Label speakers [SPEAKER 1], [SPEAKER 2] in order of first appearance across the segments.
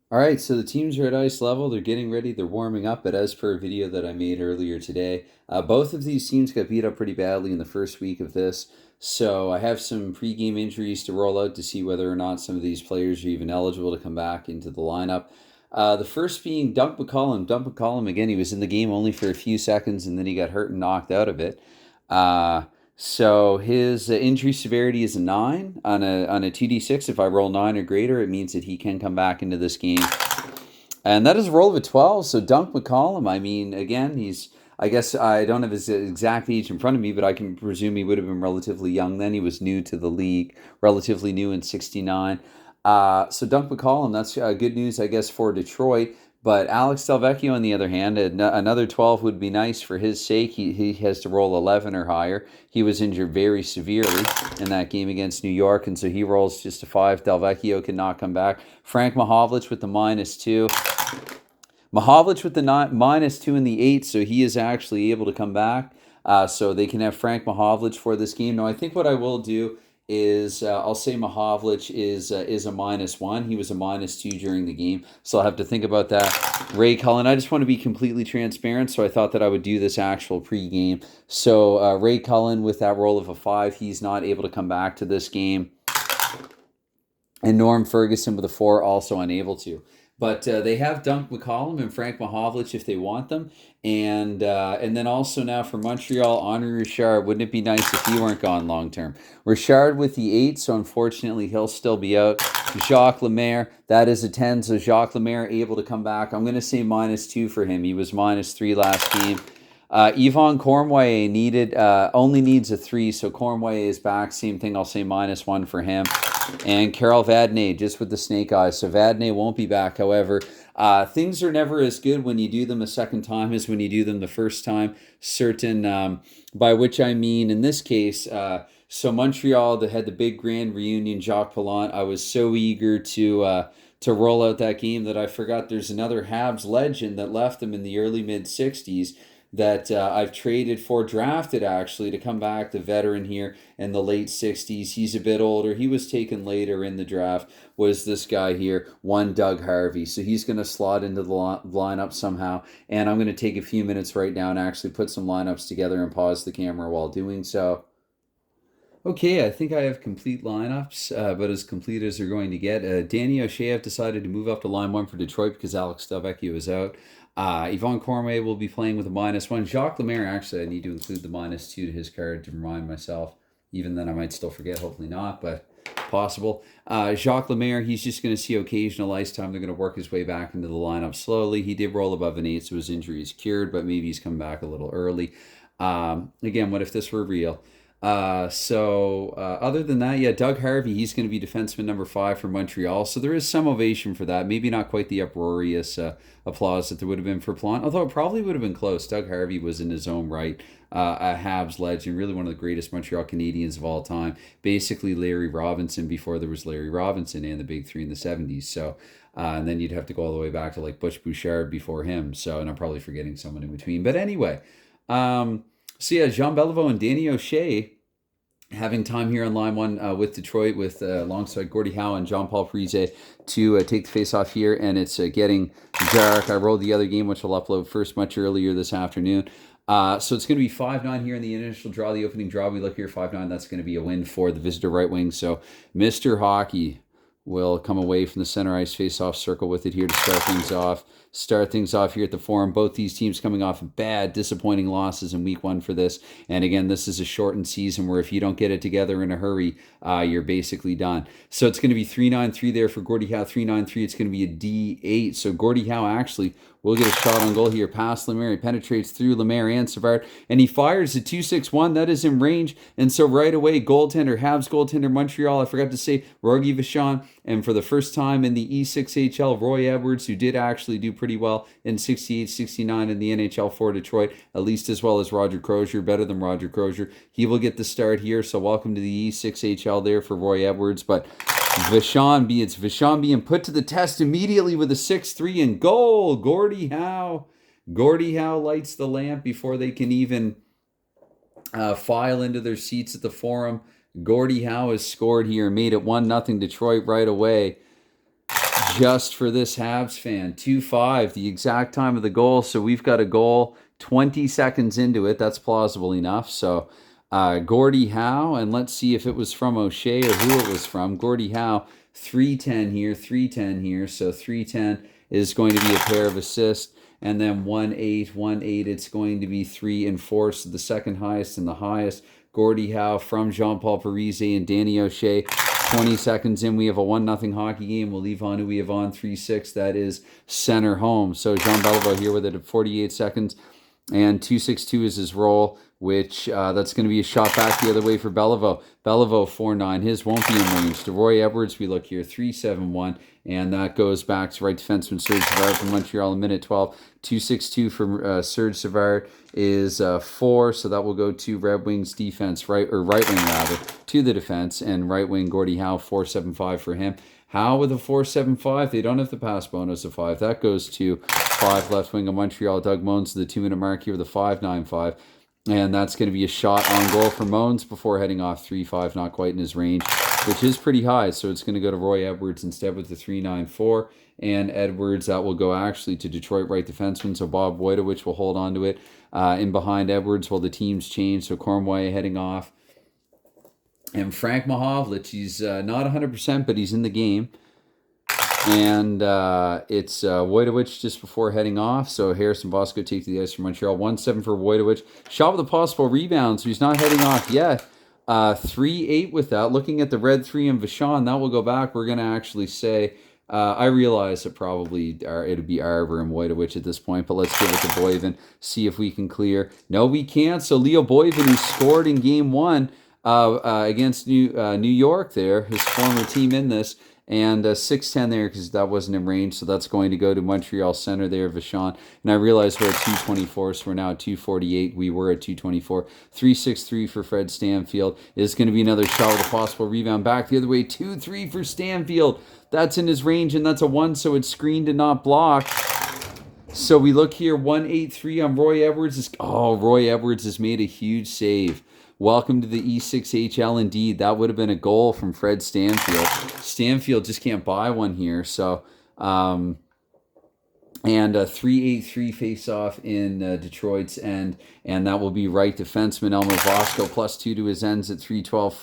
[SPEAKER 1] All right, so the teams are at ice level. They're getting ready. They're warming up. But as per a video that I made earlier today, both of these teams got beat up pretty badly in the first week of this. So I have some pregame injuries to roll out to see whether or not some of these players are even eligible to come back into the lineup. The first being Dunk McCollum. Dunk McCollum, again, he was in the game only for a few seconds and then he got hurt and knocked out of it. Uh, so his injury severity is a 9 on a 2d6. If I roll 9 or greater, it means that he can come back into this game. And that is a roll of a 12. So Dunk McCollum, I mean, again, I guess I don't have his exact age in front of me, but I can presume he would have been relatively young then. He was new to the league, relatively new in 69. So Dunk McCollum, that's good news, I guess, for Detroit. But Alex Delvecchio, on the other hand, another 12 would be nice for his sake. He has to roll 11 or higher. He was injured very severely in that game against New York, and so he rolls just a 5. Delvecchio cannot come back. Frank Mahovlich with the -2. Mahovlich with the -2 in the 8, so he is actually able to come back. So they can have Frank Mahovlich for this game. Now, I think what I will do is I'll say Mahovlich is a -1. He was a -2 during the game, so I'll have to think about that. Ray Cullen, I just want to be completely transparent, so I thought that I would do this actual pregame. So Ray Cullen with that roll of a 5, he's not able to come back to this game. And Norm Ferguson with a 4, also unable to. But they have Dunk McCollum and Frank Mahovlich if they want them. And then also now for Montreal, Henri Richard. Wouldn't it be nice if he weren't gone long term? Richard with the 8, so unfortunately he'll still be out. Jacques Lemaire, that is a 10, so Jacques Lemaire able to come back. I'm going to say -2 for him. He was -3 last game. Yvon Cornway only needs a 3, so Cornway is back. Same thing, I'll say -1 for him. And Carol Vadnais, just with the snake eyes. So Vadnais won't be back. However, things are never as good when you do them a second time as when you do them the first time. By which I mean, in this case, so Montreal, they had the big grand reunion, Jacques Palant. I was so eager to roll out that game that I forgot there's another Habs legend that left them in the early mid-60s that I've traded for, drafted actually, to come back, the veteran here in the late 60s. He's a bit older. He was taken later in the draft, was this guy here, one Doug Harvey. So he's going to slot into the lineup somehow. And I'm going to take a few minutes right now and actually put some lineups together and pause the camera while doing so. Okay, I think I have complete lineups, but as complete as they're going to get. Danny O'Shea, I've decided to move up to line 1 for Detroit because Alex Delvecchio is out. Yvon Cormier will be playing with a -1. Jacques Lemaire, actually, I need to include the -2 to his card to remind myself. Even then, I might still forget, hopefully not, but possible. Jacques Lemaire, he's just going to see occasional ice time. They're going to work his way back into the lineup slowly. He did roll above an 8, so his injury is cured, but maybe he's come back a little early. Again, what if this were real? Other than that, yeah, Doug Harvey, he's going to be defenseman number 5 for Montreal. So there is some ovation for that. Maybe not quite the uproarious applause that there would have been for Plante, although it probably would have been close. Doug Harvey was in his own right a Habs legend, really one of the greatest Montreal Canadiens of all time. Basically, Larry Robinson before there was Larry Robinson and the Big Three in the 70s. So, and then you'd have to go all the way back to like Butch Bouchard before him. So, and I'm probably forgetting someone in between. But anyway, so yeah, Jean Beliveau and Danny O'Shea having time here on line 1 with Detroit, with alongside Gordie Howe and Jean-Paul Parise to take the face-off here, and it's getting dark. I rolled the other game, which I'll upload first much earlier this afternoon. So it's going to be 5-9 here in the initial draw, the opening draw. We look here, 5-9. That's going to be a win for the visitor right wing. So Mr. Hockey will come away from the center ice face-off circle with it here to start things off. Start things off here at the Forum. Both these teams coming off bad, disappointing losses in week 1 for this. And again, this is a shortened season where if you don't get it together in a hurry, you're basically done. So it's going to be 3-9-3 there for Gordie Howe. 3-9-3. It's going to be a D8. So Gordie Howe actually will get a shot on goal here past Lemaire. He penetrates through Lemaire and Savard, and he fires a 2-6-1. That is in range. And so right away, goaltender, Habs goaltender, Montreal, I forgot to say, Rogie Vachon. And for the first time in the E6HL, Roy Edwards, who did actually do pretty well in 68-69 in the NHL for Detroit, at least as well as Roger Crozier, better than Roger Crozier. He will get the start here, so welcome to the E6HL there for Roy Edwards. But Vachon being put to the test immediately with a 6-3 and goal. Gordie Howe. Gordie Howe lights the lamp before they can even file into their seats at the Forum. Gordie Howe has scored here, made it 1-0 Detroit right away. just for this Habs fan. 2-5, the exact time of the goal. So we've got a goal 20 seconds into it. That's plausible enough. So Gordie Howe, and let's see if it was from O'Shea or who it was from. Gordie Howe, 310 here, 310 here. So 310 is going to be a pair of assists. And then 1-8, 1-8, it's going to be 3 and 4. So the second highest and the highest. Gordie Howe from Jean-Paul Parise and Danny O'Shea. 20 seconds in, we have a 1-0 hockey game. We'll leave on who we have on 3-6. That is center home. So Jean Beliveau here with it at 48 seconds. And 2-6-2 is his roll, which that's going to be a shot back the other way for Beliveau. Beliveau 4-9. His won't be in range. DeRoy Edwards, we look here, 3-7-1. And that goes back to right defenseman Serge Savard from Montreal in minute 12. 2-6-2 from Serge Savard is 4. So that will go to Red Wings defense, right wing rather, to the defense. And right wing Gordie Howe, 4-7-5 for him. Howe with a 4-7-5. They don't have the pass bonus of 5. That goes to 5 left wing of Montreal. Doug Moans to the 2-minute mark here with a 5-9-5. And that's going to be a shot on goal for Moans before heading off 3-5, not quite in his range, which is pretty high. So it's going to go to Roy Edwards instead with the 3-9-4. And Edwards, that will go actually to Detroit right defenseman. So Bob Wojtowicz will hold on to it in behind Edwards while the teams change. So Cornway heading off. And Frank Mahovlich, he's not 100%, but he's in the game. And it's Wojtowicz just before heading off. So Harrison Bosco takes the ice from Montreal. 1-7 for Wojtowicz. Shot with a possible rebound, so he's not heading off yet. 3-8 with that. Looking at the red 3 and Vachon, that will go back. We're going to actually say, I realize that probably it'll be Arber and Wojtowicz at this point, but let's give it to Boivin, see if we can clear. No, we can't. So Leo Boivin, who scored in Game 1 against New York there, his former team in this, and 6-10 there because that wasn't in range. So that's going to go to Montreal center there, Vachon. And I realize we're at 224, so we're now at 248. We were at 224. 3-6-3 for Fred Stanfield. Is going to be another shot with a possible rebound back the other way. 2-3 for Stanfield. That's in his range, and that's a 1, so it's screened and not blocked. So we look here, 1-8-3 on Roy Edwards. Roy Edwards has made a huge save. Welcome to the E6HL indeed. That would have been a goal from Fred Stanfield. Stanfield just can't buy one here. So, and a 3-8-3 face-off in Detroit's end. And that will be right defenseman Elmer Vosco, +2 to his ends at 3-12,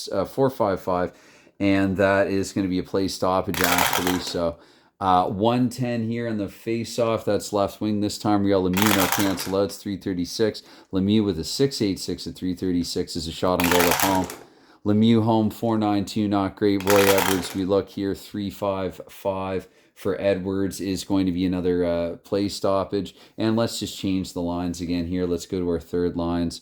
[SPEAKER 1] 4-5-5. And that is going to be a play stoppage, actually. So, 110 here in the face-off. That's left wing this time. Real Lemieux no cancel out. It's 336. Lemieux with a 6-8-6 at 336 is a shot on goal at home. Lemieux home 4-9-2, not great. Roy Edwards, we look here, 3-5-5 for Edwards is going to be another play stoppage. And let's just change the lines again here. Let's go to our third lines.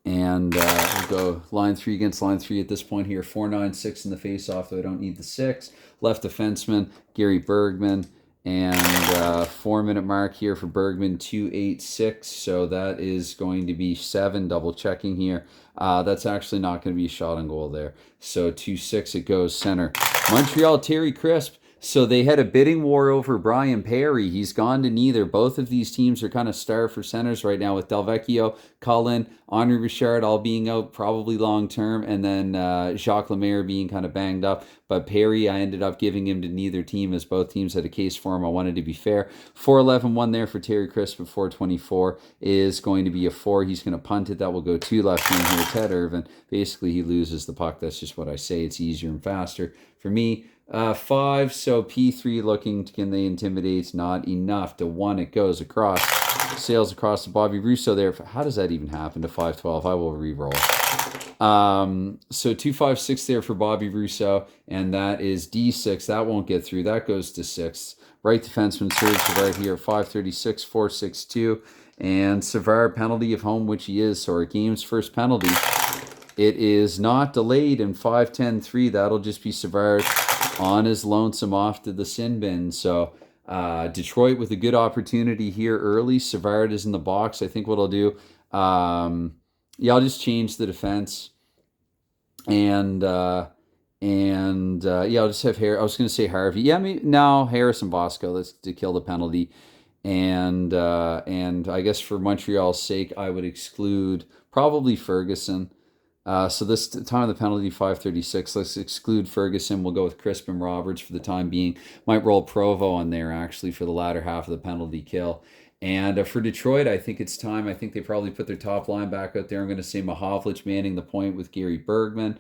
[SPEAKER 1] And we'll go line 3 against line 3 at this point here. 4-9-6 in the face-off, though I don't need the 6. Left defenseman, Gary Bergman. And 4-minute mark here for Bergman, 2-8-6. So that is going to be 7, double checking here. That's actually not going to be a shot on goal there. So 2-6, it goes center. Montreal, Terry Crisp. So they had a bidding war over Brian Perry. He's gone to neither. Both of these teams are kind of starved for centers right now with Delvecchio, Cullen, Henri Richard all being out probably long-term, and then Jacques Lemaire being kind of banged up. But Perry, I ended up giving him to neither team as both teams had a case for him. I wanted to be fair. 4-11-1 there for Terry Crisp at 4-24 is going to be a 4. He's going to punt it. That will go to left wing here, Ted Irvin. Basically, he loses the puck. That's just what I say. It's easier and faster for me. 5, so P3 looking, can they intimidate? Not enough. To 1, it goes across. Sails across to Bobby Russo there. How does that even happen to 5-12? I will re-roll. So 2-5-6 there for Bobby Russo, and that is D6. That won't get through. That goes to 6. Right defenseman Serge Savard here, 5-36, 4-6-2. And Savard penalty of home, which he is, so our game's first penalty. It is not delayed in 5-10-3. That'll just be Savard on his lonesome off to the sin bin. So Detroit with a good opportunity here early. Savard is in the box. I think what I'll do, I'll just change the defense. And I'll just have I was going to say Harvey. Yeah, no, Harrison Bosco. That's to kill the penalty. And I guess for Montreal's sake, I would exclude probably Ferguson. So this time of the penalty, 5:36. Let's exclude Ferguson. We'll go with Crisp and Roberts for the time being. Might roll Provo on there, actually, for the latter half of the penalty kill. And for Detroit, I think it's time. I think they probably put their top line back out there. I'm going to say Mahovlich manning the point with Gary Bergman.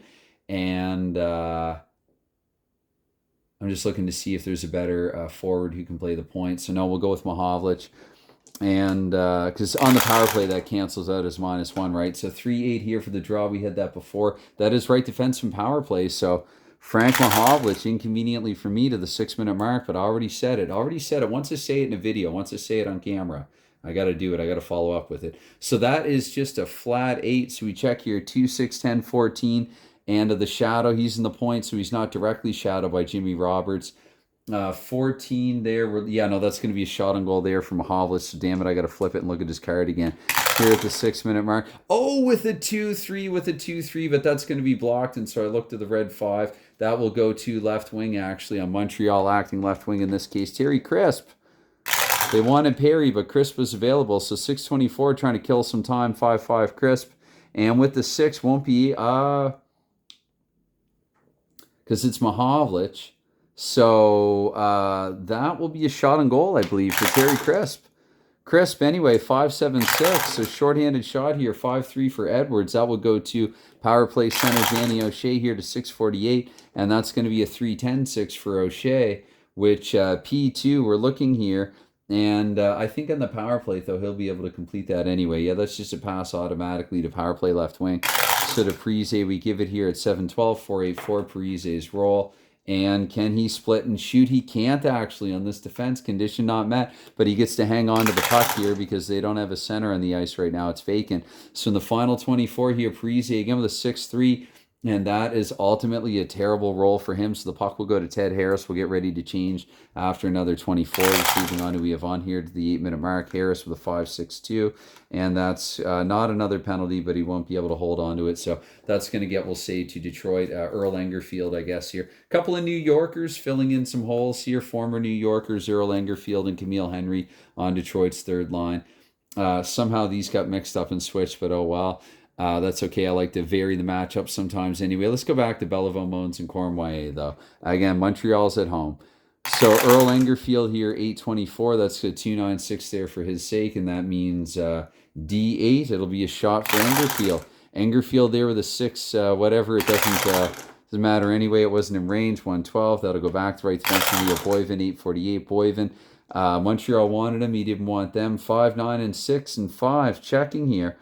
[SPEAKER 1] And I'm just looking to see if there's a better forward who can play the point. So no, we'll go with Mahovlich. And because on the power play, that cancels out as -1, right? So 3-8 here for the draw. We had that before. That is right defense from power play. So Frank Mahovlich, inconveniently for me, to the 6-minute mark, but I already said it. Once I say it in a video, once I say it on camera, I got to do it. I got to follow up with it. So that is just a flat 8. So we check here 2, 6, 10, 14. And the shadow, he's in the point, so he's not directly shadowed by Jimmy Roberts. 14 there. Yeah, no, that's going to be a shot on goal there from Mahovlich. So damn it, I got to flip it and look at his card again. Here at the 6-minute mark. Oh, with a 2-3, but that's going to be blocked. And so I looked at the red 5. That will go to left wing, actually, on Montreal, acting left wing in this case. Terry Crisp. They wanted Perry, but Crisp was available. So 6:24, trying to kill some time. 5-5 Crisp. And with the 6, won't be... because it's Mahovlich. So that will be a shot on goal, I believe, for Terry Crisp. Crisp, anyway, 5-7-6. So shorthanded shot here, 5-3 for Edwards. That will go to power play center Danny O'Shea here to 6:48. And that's going to be a 3-10-6 for O'Shea, which P2, we're looking here. And I think on the power play, though, he'll be able to complete that anyway. Yeah, that's just a pass automatically to power play left wing. So to Parise, we give it here at 7-12, 4-8-4, Parise's roll. And can he split and shoot? He can't, actually, on this defense. Condition not met. But he gets to hang on to the puck here because they don't have a center on the ice right now. It's vacant. So in the final 24 here, Parise again with a 6-3. And that is ultimately a terrible roll for him. So the puck will go to Ted Harris. We'll get ready to change after another 24. Moving on, who we have on here to the 8-minute mark. Harris with a 5-6-2. And that's not another penalty, but he won't be able to hold on to it. So that's going to get, we'll say, to Detroit. Earl Engerfield, I guess, here. A couple of New Yorkers filling in some holes here. Former New Yorkers, Earl Engerfield and Camille Henry on Detroit's third line. Somehow these got mixed up and switched, but oh well. That's okay. I like to vary the matchup sometimes anyway. Let's go back to Belleville, Moans, and Cornwall, though. Again, Montreal's at home. So Earl Engerfield here, 8:24. That's a 2.96 there for his sake, and that means D8. It'll be a shot for Engerfield. Engerfield there with a 6, whatever. It doesn't matter anyway. It wasn't in range. 112. That'll go back to right defenseman Leo Boyven, 8:48. Boyven. Montreal wanted him. He didn't want them. 5, 9, and 6, and 5. Checking here.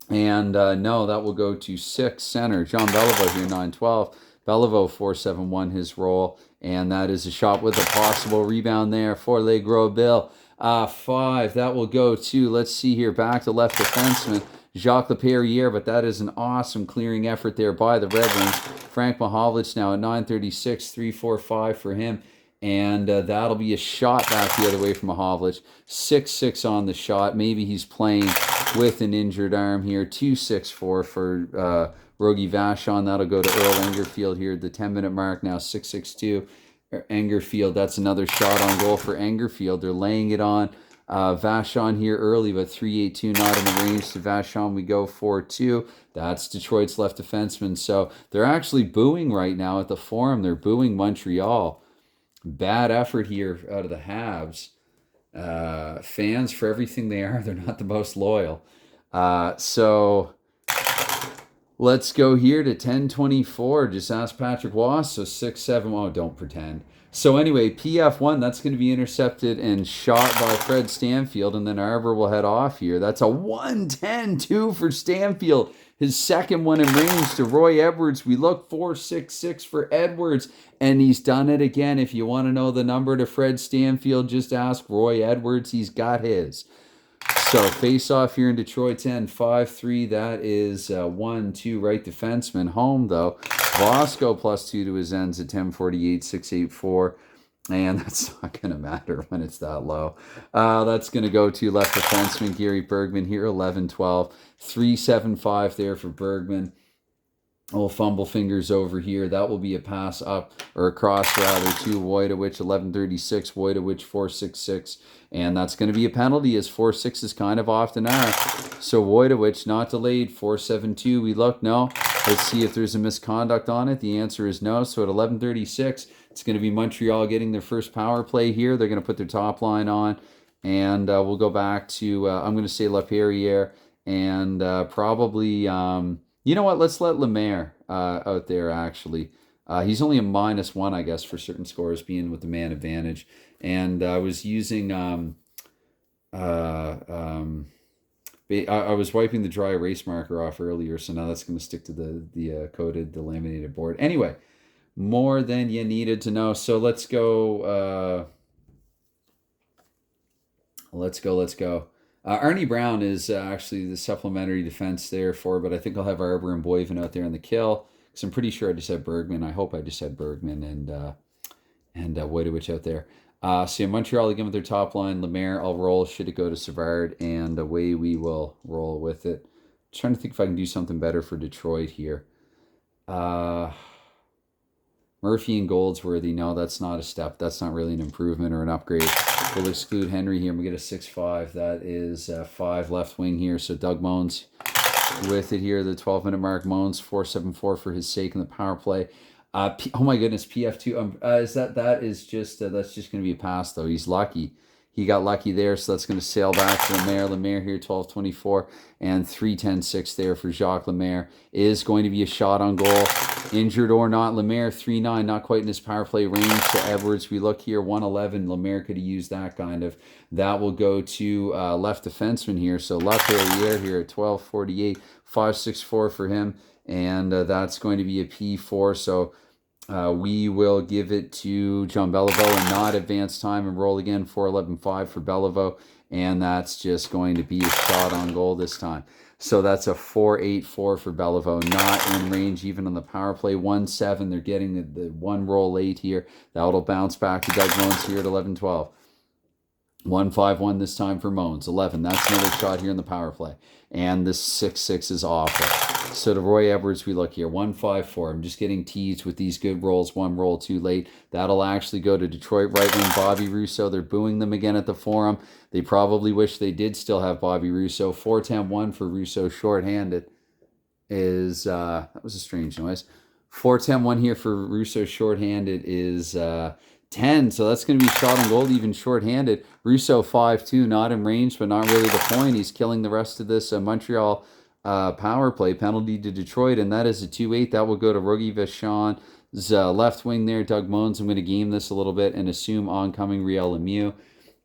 [SPEAKER 1] And no, that will go to 6 center. Jean Beliveau here, 9-12. Beliveau 4-7-1 his roll. And that is a shot with a possible rebound there for Le Gros Bill. 5. That will go to, let's see here, back to left defenseman Jacques Leperriere. But that is an awesome clearing effort there by the Red Wings. Frank Mahovlich now at 9:36, 3-4-5 for him. And that'll be a shot back the other way from Mahovlich. 6-6 on the shot. Maybe he's playing with an injured arm here. 2-6-4 for Rogie Vachon. That'll go to Earl Engerfield here at the 10-minute mark. Now 6-6-2. Engerfield, that's another shot on goal for Engerfield. They're laying it on Vachon here early, but 3-8-2 not in the range to Vachon. We go 4-2. That's Detroit's left defenseman. So they're actually booing right now at the Forum. They're booing Montreal. Bad effort here out of the Habs. Fans, for everything they are, they're not the most loyal. So let's go here to 10:24. Just ask Patrick Wass. So 6-7. Oh, don't pretend. So anyway, PF1, that's going to be intercepted and shot by Fred Stanfield. And then Arbor will head off here. That's a 1-10-2 for Stanfield. His second one in range to Roy Edwards. We look 4-6-6 for Edwards. And he's done it again. If you want to know the number to Fred Stanfield, just ask Roy Edwards. He's got his. So face off here in Detroit's end, 5-3. That is 1-2 right defenseman. Home, though. Bosco +2 to his ends at 10:48, 6-8-4. And that's not going to matter when it's that low. That's going to go to left defenseman Gary Bergman here, 11-12. 3-7-5 there for Bergman. little fumble fingers over here. That will be a pass up, or across rather, to Wojtowicz, 11:36, Wojtowicz 4:66. And that's going to be a penalty, as 4.6s kind of often are. So Wojtowicz not delayed, 4.72. We look, no. Let's see if there's a misconduct on it. The answer is no. So at 11:36, it's going to be Montreal getting their first power play here. They're going to put their top line on. And we'll go back to, I'm going to say Laperriere, and probably, you know what, let's let Lemaire out there, actually. He's only a -1, I guess, for certain scores, being with the man advantage. And I was using, I was wiping the dry erase marker off earlier, so now that's going to stick to the coated, the laminated board. Anyway, more than you needed to know. So let's go. Let's go. Arnie Brown is actually the supplementary defense there for, but I think I'll have Arbor and Boyven out there in the kill, because I'm pretty sure I just had Bergman. I hope I just had Bergman and Wojtowicz out there. So yeah, Montreal again with their top line. Lemaire, I'll roll. Should it go to Savard? And away we will roll with it. Trying to think if I can do something better for Detroit here. Murphy and Goldsworthy, no, that's not a step. That's not really an improvement or an upgrade. We'll exclude Henry here, and we get a 6-5. That is 5 left wing here. So Doug Moans with it here, the 12-minute mark. Moans 4.74 for his sake in the power play. Oh my goodness, PF2. That's just going to be a pass, though. He's lucky. He got lucky there, so that's going to sail back to Lemaire. Lemaire here, 12.24, and 3.10.6 there for Jacques Lemaire. Is going to be a shot on goal. Injured or not, Lemaire 3.9, not quite in his power play range. To Edwards, we look here, 1.11. Lemaire could have used that kind of. That will go to left defenseman here. So Laperriere here at 12.48, 5.64 for him, and that's going to be a P4. So we will give it to John Beliveau and not advance time and roll again, 4.11.5 for Beliveau. And that's just going to be a shot on goal this time. So that's a 4.84 for Beliveau, not in range even on the power play. 1.7, they're getting the one roll late here. That'll bounce back to Doug Moans here at 11.12. 1.51 this time for Moans. 11, that's another shot here in the power play. And the 6.6 is awful. So to Roy Edwards, we look here, 1.54. I'm just getting teased with these good rolls. One roll too late. That'll actually go to Detroit right wing Bobby Rousseau. They're booing them again at the Forum. They probably wish they did still have Bobby Rousseau. 4.10.1 for Rousseau, shorthanded. Is that was a strange noise. 4.10.1 here for Rousseau, shorthanded is 10. So that's going to be shot on goal, even shorthanded. Rousseau 5-2, not in range, but not really the point. He's killing the rest of this Montreal power play. Penalty to Detroit, and that is a 2.8. That will go to Rogie Vachon's left wing there. Doug Moans, I'm going to game this a little bit and assume oncoming Riel Lemieux.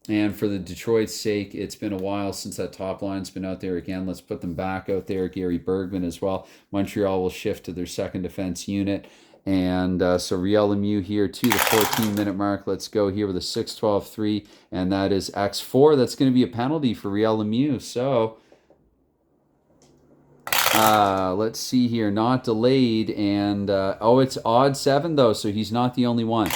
[SPEAKER 1] And for the Detroit's sake, it's been a while since that top line's been out there again. Let's put them back out there. Gary Bergman as well. Montreal will shift to their second defense unit. And so Riel Lemieux here to the 14-minute mark. Let's go here with a 6.12.3, and that is X4. That's going to be a penalty for Riel Lemieux. So let's see here. Not delayed, and it's odd 7 though, so he's not the only one.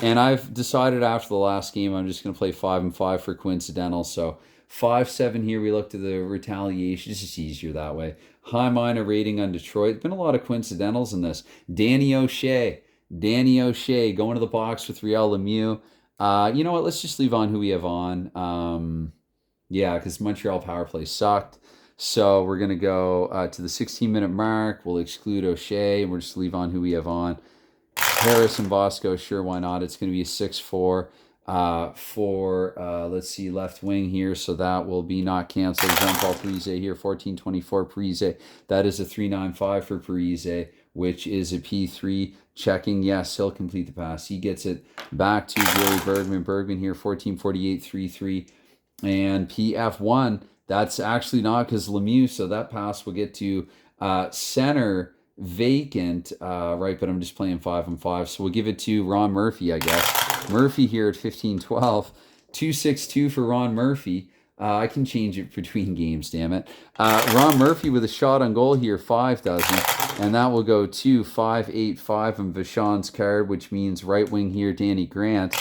[SPEAKER 1] And I've decided after the last game I'm just going to play 5 and 5 for coincidental. So 5-7 here. We look to the retaliation. It's just easier that way. High minor rating on Detroit. There's been a lot of coincidentals in this. Danny O'Shea going to the box with Riel Lemieux. You know what? Let's just leave on who we have on. Yeah, because Montreal power play sucked. So we're going to go to the 16-minute mark. We'll exclude O'Shea, and we'll just leave on who we have on. Harris and Bosco, sure, why not? It's going to be a 6-4 for, let's see, left wing here. So that will be not canceled. Jean-Paul Parise here, 14.24 Parise. That is a 3.95 for Parise, which is a P3. Checking, yes, he'll complete the pass. He gets it back to Gary Bergman. Bergman here, 14.48, 3.3. And PF1, that's actually not because Lemieux, so that pass will get to center vacant, right, but I'm just playing 5 and 5, so we'll give it to Ron Murphy, I guess. Murphy here at 15.12, 2.62 for Ron Murphy. I can change it between games, damn it. Ron Murphy with a shot on goal here, 5 doesn't, and that will go to 5.85 on Vachon's card, which means right wing here, Danny Grant.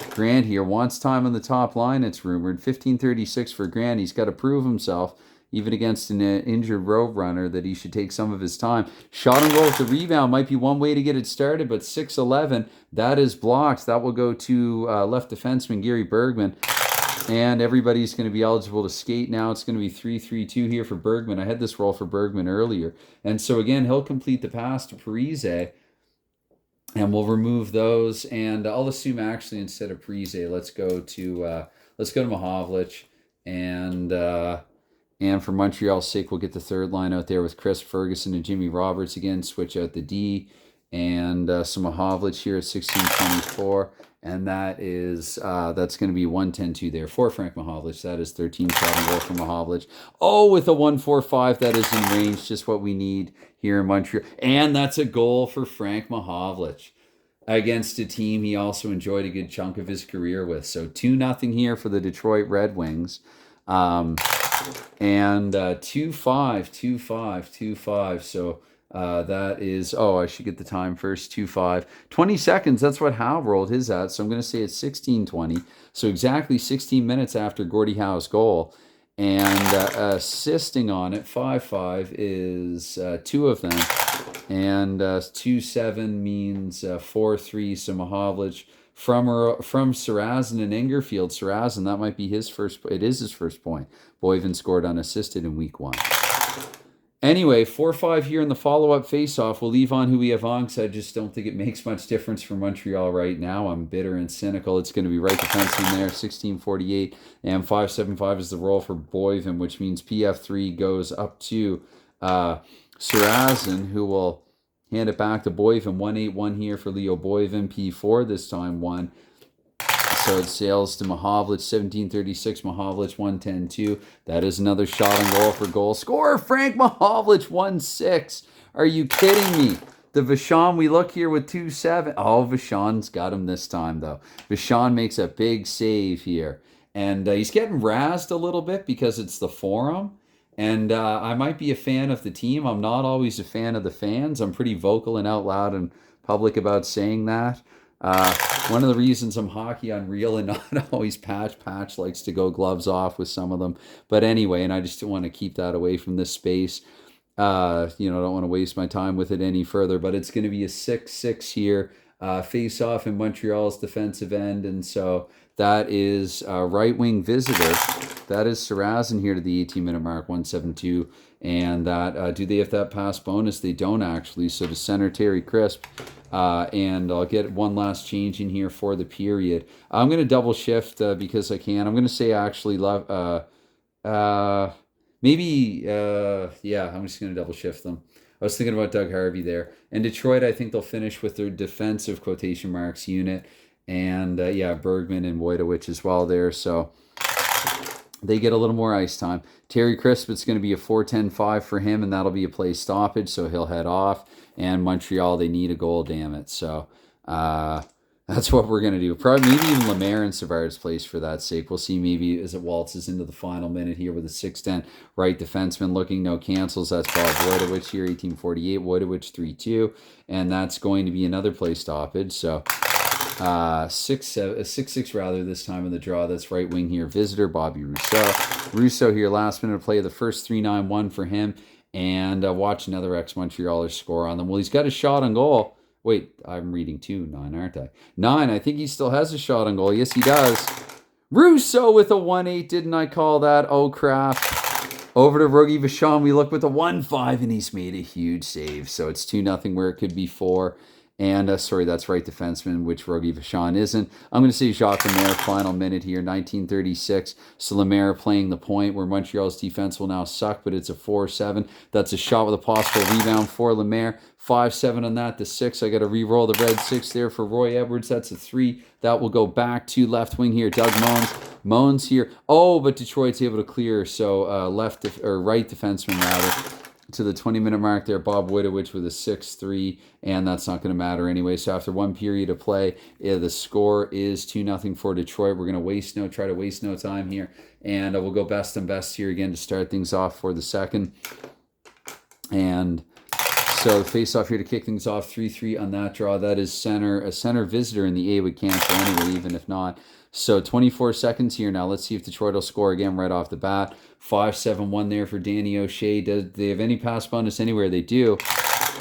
[SPEAKER 1] Grant here wants time on the top line, it's rumored. 15.36 for Grant. He's got to prove himself. even against an injured road runner, that he should take some of his time. Shot on goal with the rebound might be one way to get it started, but 6-11, that is blocked. That will go to left defenseman Gary Bergman. And everybody's going to be eligible to skate now. It's going to be 3-3-2 here for Bergman. I had this roll for Bergman earlier. And so, again, he'll complete the pass to Parise. And we'll remove those. And I'll assume, actually, instead of Parise, let's go to Mahovlich. And for Montreal's sake, we'll get the third line out there with Chris Ferguson and Jimmy Roberts again. Switch out the D. And some Mahovlich here at 16-24. And that is that's going to be 1-10-2 there for Frank Mahovlich. That is 13 shot on goal for Mahovlich. Oh, with a 1-4-5, that is in range, just what we need here in Montreal. And that's a goal for Frank Mahovlich against a team he also enjoyed a good chunk of his career with. So 2-0 here for the Detroit Red Wings. And 2-5. So that is, I should get the time first, 2-5. 20 seconds, that's what Howe rolled his at, so I'm going to say it's 16-20. So exactly 16 minutes after Gordie Howe's goal. And assisting on it, 5-5, is two of them. And 2-7 means 4-3, so Mahovlich from Sarazin and Ingerfield. Sarazin, that might be his first, it is his first point. Boyven scored unassisted in week 1. Anyway, 4-5 here in the follow-up face-off. We'll leave on who we have on because I just don't think it makes much difference for Montreal right now. I'm bitter and cynical. It's going to be right defenseman there, 16-48. And 5-7-5 is the roll for Boyven, which means PF3 goes up to Sarazin, who will hand it back to Boyven. 1-8-1 here for Leo Boyven. P4 this time 1. So it sails to Mahovlich, 17-36, Mahovlich, 1-10-2. That is another shot on goal for goal scorer, Frank Mahovlich, 1-6. Are you kidding me? The Vachon, we look here with 2-7. Oh, Vachon's got him this time, though. Vachon makes a big save here. And he's getting razzed a little bit because it's the Forum. And I might be a fan of the team. I'm not always a fan of the fans. I'm pretty vocal and out loud in public about saying that. One of the reasons I'm hockey unreal and not always Patch likes to go gloves off with some of them. But anyway, and I just want to keep that away from this space. Don't want to waste my time with it any further. But it's going to be a 6-6 here. Face off in Montreal's defensive end. And so that is right wing visitor. That is Sarazin here to the 18-minute mark, 1-7-2. And that do they have that pass bonus? They don't actually. So to center Terry Crisp. And I'll get one last change in here for the period. I'm going to double shift because I can. I'm going to say actually I'm just going to double shift them. I was thinking about Doug Harvey there. And Detroit, I think they'll finish with their defensive quotation marks unit. And Bergman and Wojtowicz as well there. So they get a little more ice time. Terry Crisp, it's going to be a 4-10-5 for him, and that'll be a play stoppage, so he'll head off. And Montreal, they need a goal, damn it. So that's what we're going to do. Probably maybe even Lemaire in Savard's place for that sake. We'll see maybe as it waltzes into the final minute here with a 6-10 right defenseman looking, no cancels. That's Bob Wojtowicz here, 18-48. Wojtowicz 3-2. And that's going to be another play stoppage. So 6-6 rather this time in the draw. That's right wing here. Visitor, Bobby Rousseau. Rousseau here, last minute of play. The first 3-9-1 for him. And watch another ex-Montrealer score on them. Well, he's got a shot on goal. Wait, I'm reading 2-9, aren't I? 9, I think he still has a shot on goal. Yes, he does. Rousseau with a 1-8. Didn't I call that? Oh, crap. Over to Rogie Vachon. We look with a 1-5, and he's made a huge save. So it's 2-0 where it could be 4. And, that's right defenseman, which Rogie Vachon isn't. I'm going to say Jacques Lemaire, final minute here, 1936. So Lemaire playing the point where Montreal's defense will now suck, but it's a 4-7. That's a shot with a possible rebound for Lemaire. 5-7 on that, the 6. I got to re-roll the red 6 there for Roy Edwards. That's a 3. That will go back to left wing here. Doug Moans. Moans here. Oh, but Detroit's able to clear. So right defenseman, rather. To the 20-minute mark there, Bob Wojtowicz with a 6-3, and that's not going to matter anyway. So after one period of play, the score is 2-0 for Detroit. We're going to try to waste no time here, and we'll go best and best here again to start things off for the second. And So face off here to kick things off, 3-3 on that draw. That is center. A center visitor in the A would cancel anyway, even if not. So 24 seconds here now. Let's see if Detroit will score again right off the bat. 5-7-1 there for Danny O'Shea. Does they have any pass bonus anywhere? They do.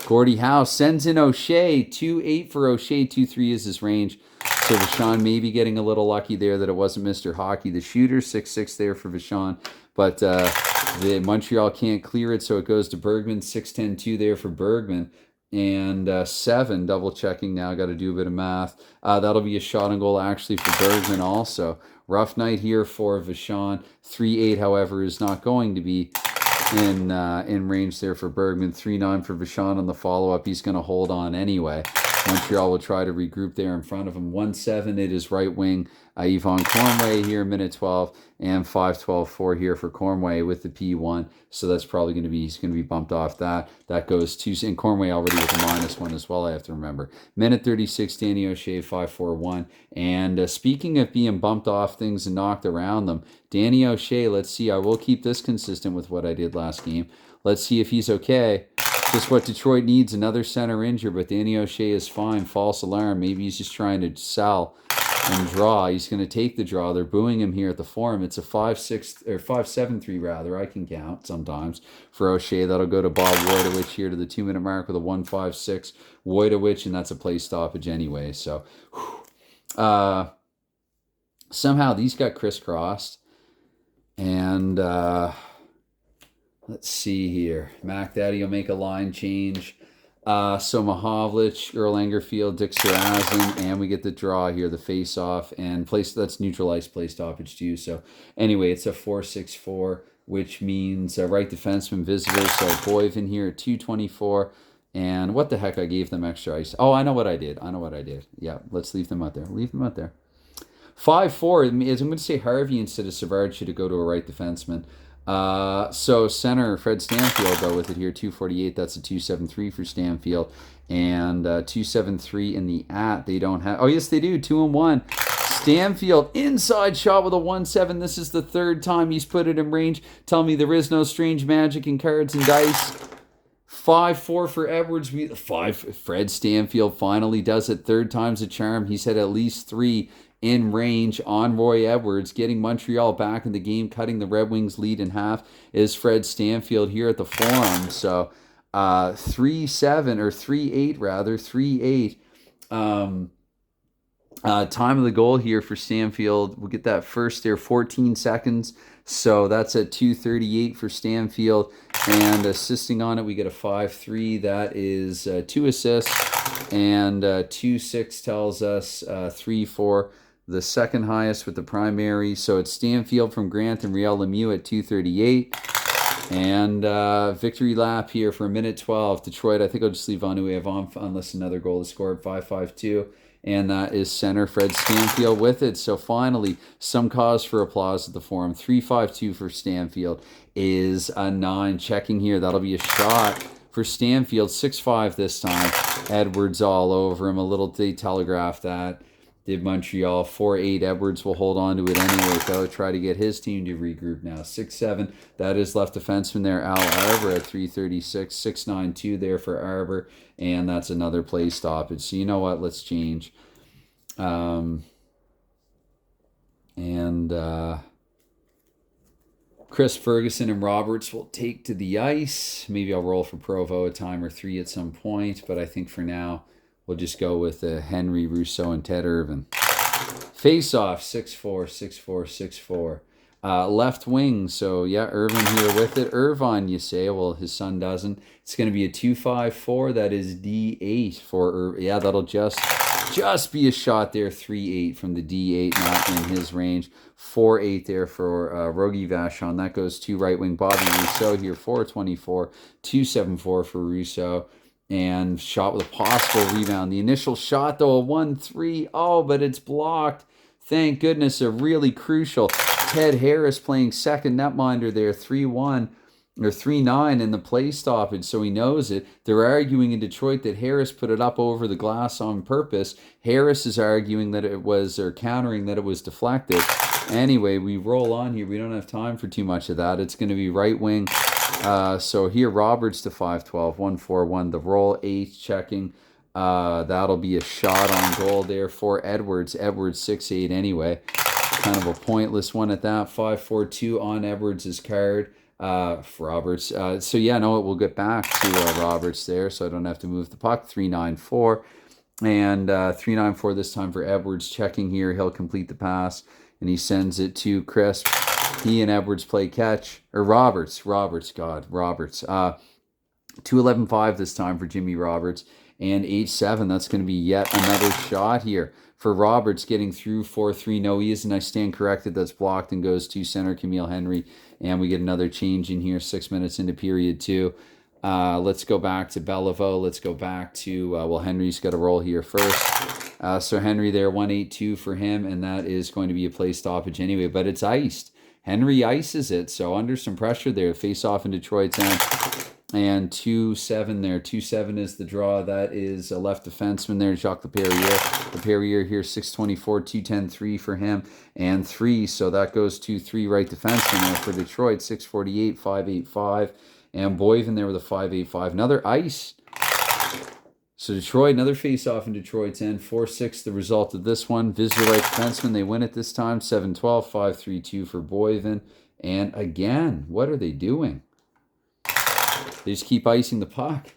[SPEAKER 1] Gordie Howe sends in O'Shea. 2-8 for O'Shea. 2-3 is his range. So Vachon maybe getting a little lucky there that it wasn't Mr. Hockey. The shooter, 6-6 there for Vachon. But the Montreal can't clear it, so it goes to Bergman. 6-10-2 there for Bergman. And 7, double checking now, got to do a bit of math. That'll be a shot on goal actually for Bergman also. Rough night here for Vachon. 3-8, however, is not going to be in range there for Bergman. 3-9 for Vachon on the follow-up. He's going to hold on anyway. Montreal will try to regroup there in front of him. 1-7, it is right wing Yvonne Cornway here, minute 12, and 5-12-4 here for Cornway with the P1. So that's probably going to be, he's going to be bumped off that. That goes to, and Cornway already with a -1 as well, I have to remember. Minute 36, Danny O'Shea, 5-4-1. And speaking of being bumped off things and knocked around them, Danny O'Shea, let's see, I will keep this consistent with what I did last game. Let's see if he's okay. Just what Detroit needs, another center injury, but Danny O'Shea is fine. False alarm. Maybe he's just trying to sell and draw. He's going to take the draw. They're booing him here at the Forum. It's a 5-6 or 5-7-3 rather. I can count sometimes for O'Shea. That'll go to Bob Wojtowicz here to the 2-minute mark with a 1-5-6 Wojtowicz, and that's a play stoppage anyway. So somehow these got crisscrossed, and let's see here. Mac Daddy will make a line change. So Mahovlich, Earl Angerfield, Dick Sarazin, and we get the draw here, the face-off, and place that's neutralized play stoppage too. So anyway, it's a 4-6-4, which means right defenseman visitor. So Boyven here at 224. And what the heck, I gave them extra ice. Oh, I know what I did. Yeah, let's leave them out there. 5-4. I'm going to say Harvey instead of Savard should go to a right defenseman. So center Fred Stanfield though with it here, 248. That's a 273 for Stanfield, and 273 in the at. They don't have. Oh yes, they do. 2-1. Stanfield inside shot with a 1-7. This is the third time he's put it in range. Tell me there is no strange magic in cards and dice. 5-4 for Edwards. Fred Stanfield finally does it. Third time's a charm. He's had at least 3 in range on Roy Edwards, getting Montreal back in the game, cutting the Red Wings lead in half is Fred Stanfield here at the Forum. So 3-7 or 3-8 rather, 3-8. Time of the goal here for Stanfield. We'll get that first there, 14 seconds. So that's at 2:38 for Stanfield. And assisting on it, we get a 5-3. That is 2 assists. And 2-6 tells us 3-4. The second highest with the primary. So it's Stanfield from Grant and Riel Lemieux at 2:38. And victory lap here for a minute 12. Detroit, I think I'll just leave Anuev on unless another goal is scored. 5-5-2. And that is center Fred Stanfield with it. So finally, some cause for applause at the Forum. 3-5-2 for Stanfield is a 9. Checking here, that'll be a shot for Stanfield. 6-5 this time. Edwards all over him. A little, they telegraphed that. Did Montreal. 4-8. Edwards will hold on to it anyway, though. Try to get his team to regroup now. 6-7. That is left defenseman there, Al Arbor at 3:36. 6-9-2 there for Arbor. And that's another play stoppage. So you know what? Let's change. Chris Ferguson and Roberts will take to the ice. Maybe I'll roll for Provo a time or 3 at some point. But I think for now, we'll just go with Henry, Rousseau, and Ted Irvin. Face-off, 6-4, 6-4, 6-4. Left wing, so yeah, Irvin here with it. Irvine, you say. Well, his son doesn't. It's going to be a 2-5-4. That is D8 for Irvin. Yeah, that'll just be a shot there. 3-8 from the D8, not in his range. 4-8 there for Rogie Vachon. That goes to right wing Bobby Rousseau here. 4-24, 2-7-4 for Rousseau. And shot with a possible rebound. The initial shot, though, a 1-3. Oh, but it's blocked. Thank goodness, a really crucial Ted Harris playing second netminder there, 3-1 or 3-9 in the play stoppage, so he knows it. They're arguing in Detroit that Harris put it up over the glass on purpose. Harris is arguing that it was, or countering that it was deflected. Anyway, we roll on here. We don't have time for too much of that. It's going to be right wing So here, Roberts to 5-12, 1-4-1. The roll, 8 checking. That'll be a shot on goal there for Edwards. Edwards 6-8 anyway. Kind of a pointless one at that. 5-4-2 on Edwards' card for Roberts. So yeah, no, we'll get back to Roberts there, so I don't have to move the puck. 3-9-4. And 3-9-4 this time for Edwards. Checking here, he'll complete the pass, and he sends it to Crisp. He and Edwards play catch. Or Roberts. 2-11-5 this time for Jimmy Roberts. And 8-7. That's going to be yet another shot here for Roberts, getting through 4-3. No, he isn't. I stand corrected. That's blocked and goes to center Camille Henry. And we get another change in here 6 minutes into period 2. Let's go back to Beliveau. Let's go back to, well, Henry's got a roll here first. So Henry there, 1-8-2 for him. And that is going to be a play stoppage anyway. But it's iced. Henry ices it. So under some pressure there. Face off in Detroit's end. And 2-7 there. 2-7 is the draw. That is a left defenseman there, Jacques Leperrier. Leperrier here, 6-24, 2-10-3 for him. And 3, so that goes to 3 right defenseman there for Detroit. 6-48, 5-8-5. And Boyven there with a 5-8-5. Another ice. So Detroit, another face-off in Detroit's end. 4-6 the result of this one. Visitor right defenseman, they win it this time. 7-12, 5-3-2 for Boyven. And again, what are they doing? They just keep icing the puck.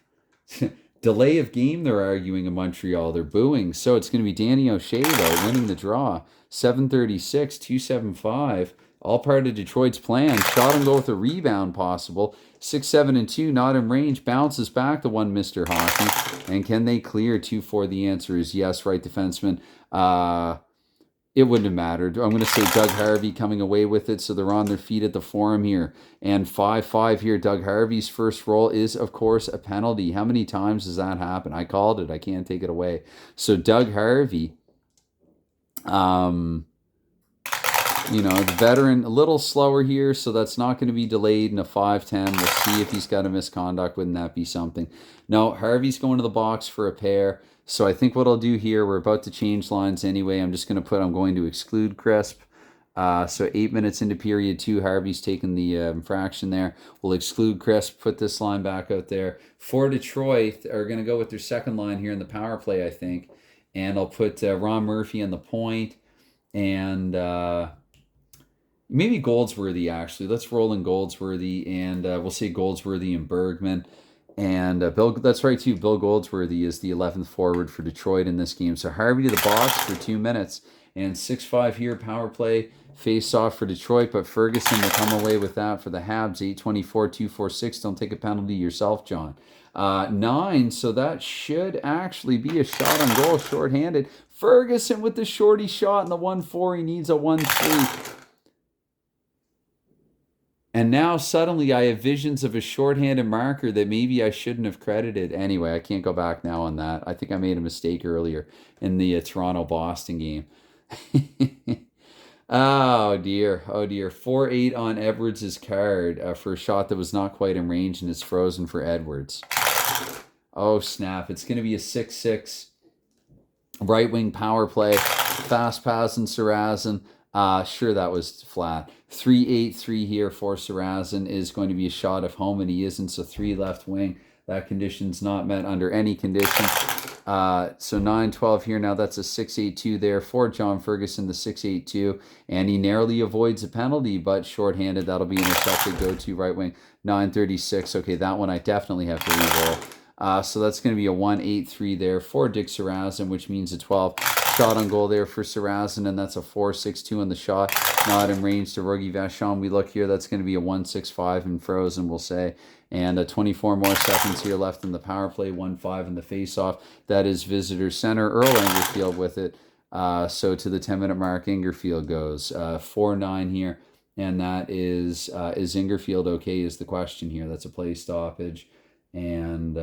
[SPEAKER 1] Delay of game, they're arguing in Montreal. They're booing. So it's going to be Danny O'Shea, though, winning the draw. 7-36, 2-7-5. All part of Detroit's plan. Shot and go with a rebound possible. 6-7-2, not in range. Bounces back to one Mr. Hockey. And can they clear 2-4? The answer is yes, right defenseman. It wouldn't have mattered. I'm going to say Doug Harvey coming away with it, so they're on their feet at the Forum here. And 5-5 here. Doug Harvey's first roll is, of course, a penalty. How many times does that happen? I called it. I can't take it away. So Doug Harvey, the veteran, a little slower here, so that's not going to be delayed in a 5-10. We'll see if he's got a misconduct. Wouldn't that be something? No, Harvey's going to the box for a pair. So I think what I'll do here, we're about to change lines anyway. I'm going to exclude Crisp. So 8 minutes into period 2, Harvey's taken the infraction there. We'll exclude Crisp, put this line back out there. For Detroit, are going to go with their second line here in the power play, I think. And I'll put Ron Murphy on the point. And maybe Goldsworthy, actually. Let's roll in Goldsworthy. And we'll say Goldsworthy and Bergman. And Bill, that's right too. Bill Goldsworthy is the 11th forward for Detroit in this game. So Harvey to the box for 2 minutes. And 6-5 here, power play, face off for Detroit. But Ferguson will come away with that for the Habs. 8-24, 2-4-6. Don't take a penalty yourself, John. 9, so that should actually be a shot on goal, shorthanded. Ferguson with the shorty shot in the 1-4. He needs a 1-3. And now suddenly I have visions of a shorthanded marker that maybe I shouldn't have credited. Anyway, I can't go back now on that. I think I made a mistake earlier in the Toronto-Boston game. Oh, dear. Oh, dear. 4-8 on Edwards' card for a shot that was not quite in range, and it's frozen for Edwards. Oh, snap. It's going to be a 6-6 right-wing power play. Fast pass in Sarazin. Sure, that was flat. 3-8-3 here for Sarazin is going to be a shot of home, and he isn't, so 3 left wing. That condition's not met under any condition. So 9-12 here. Now that's a 6-8-2 there for John Ferguson, the 6-8-2. And he narrowly avoids a penalty, but shorthanded. That'll be intercepted. Go to right wing. 9-36. Okay, that one I definitely have to re-roll. So that's going to be a 1-8-3 there for Dick Sarazin, which means a 12 shot on goal there for Sarazin, and that's a 4-6-2 on the shot. Not in range to Rogie Vachon. We look here, that's going to be a 1-6-5 and frozen, we'll say. And 24 more seconds here left in the power play, 1-5 in the face-off. That is visitor center. Earl Engerfield with it. So to the 10-minute mark, Engerfield goes. 4-9 here, and that is Engerfield okay is the question here. That's a play stoppage. And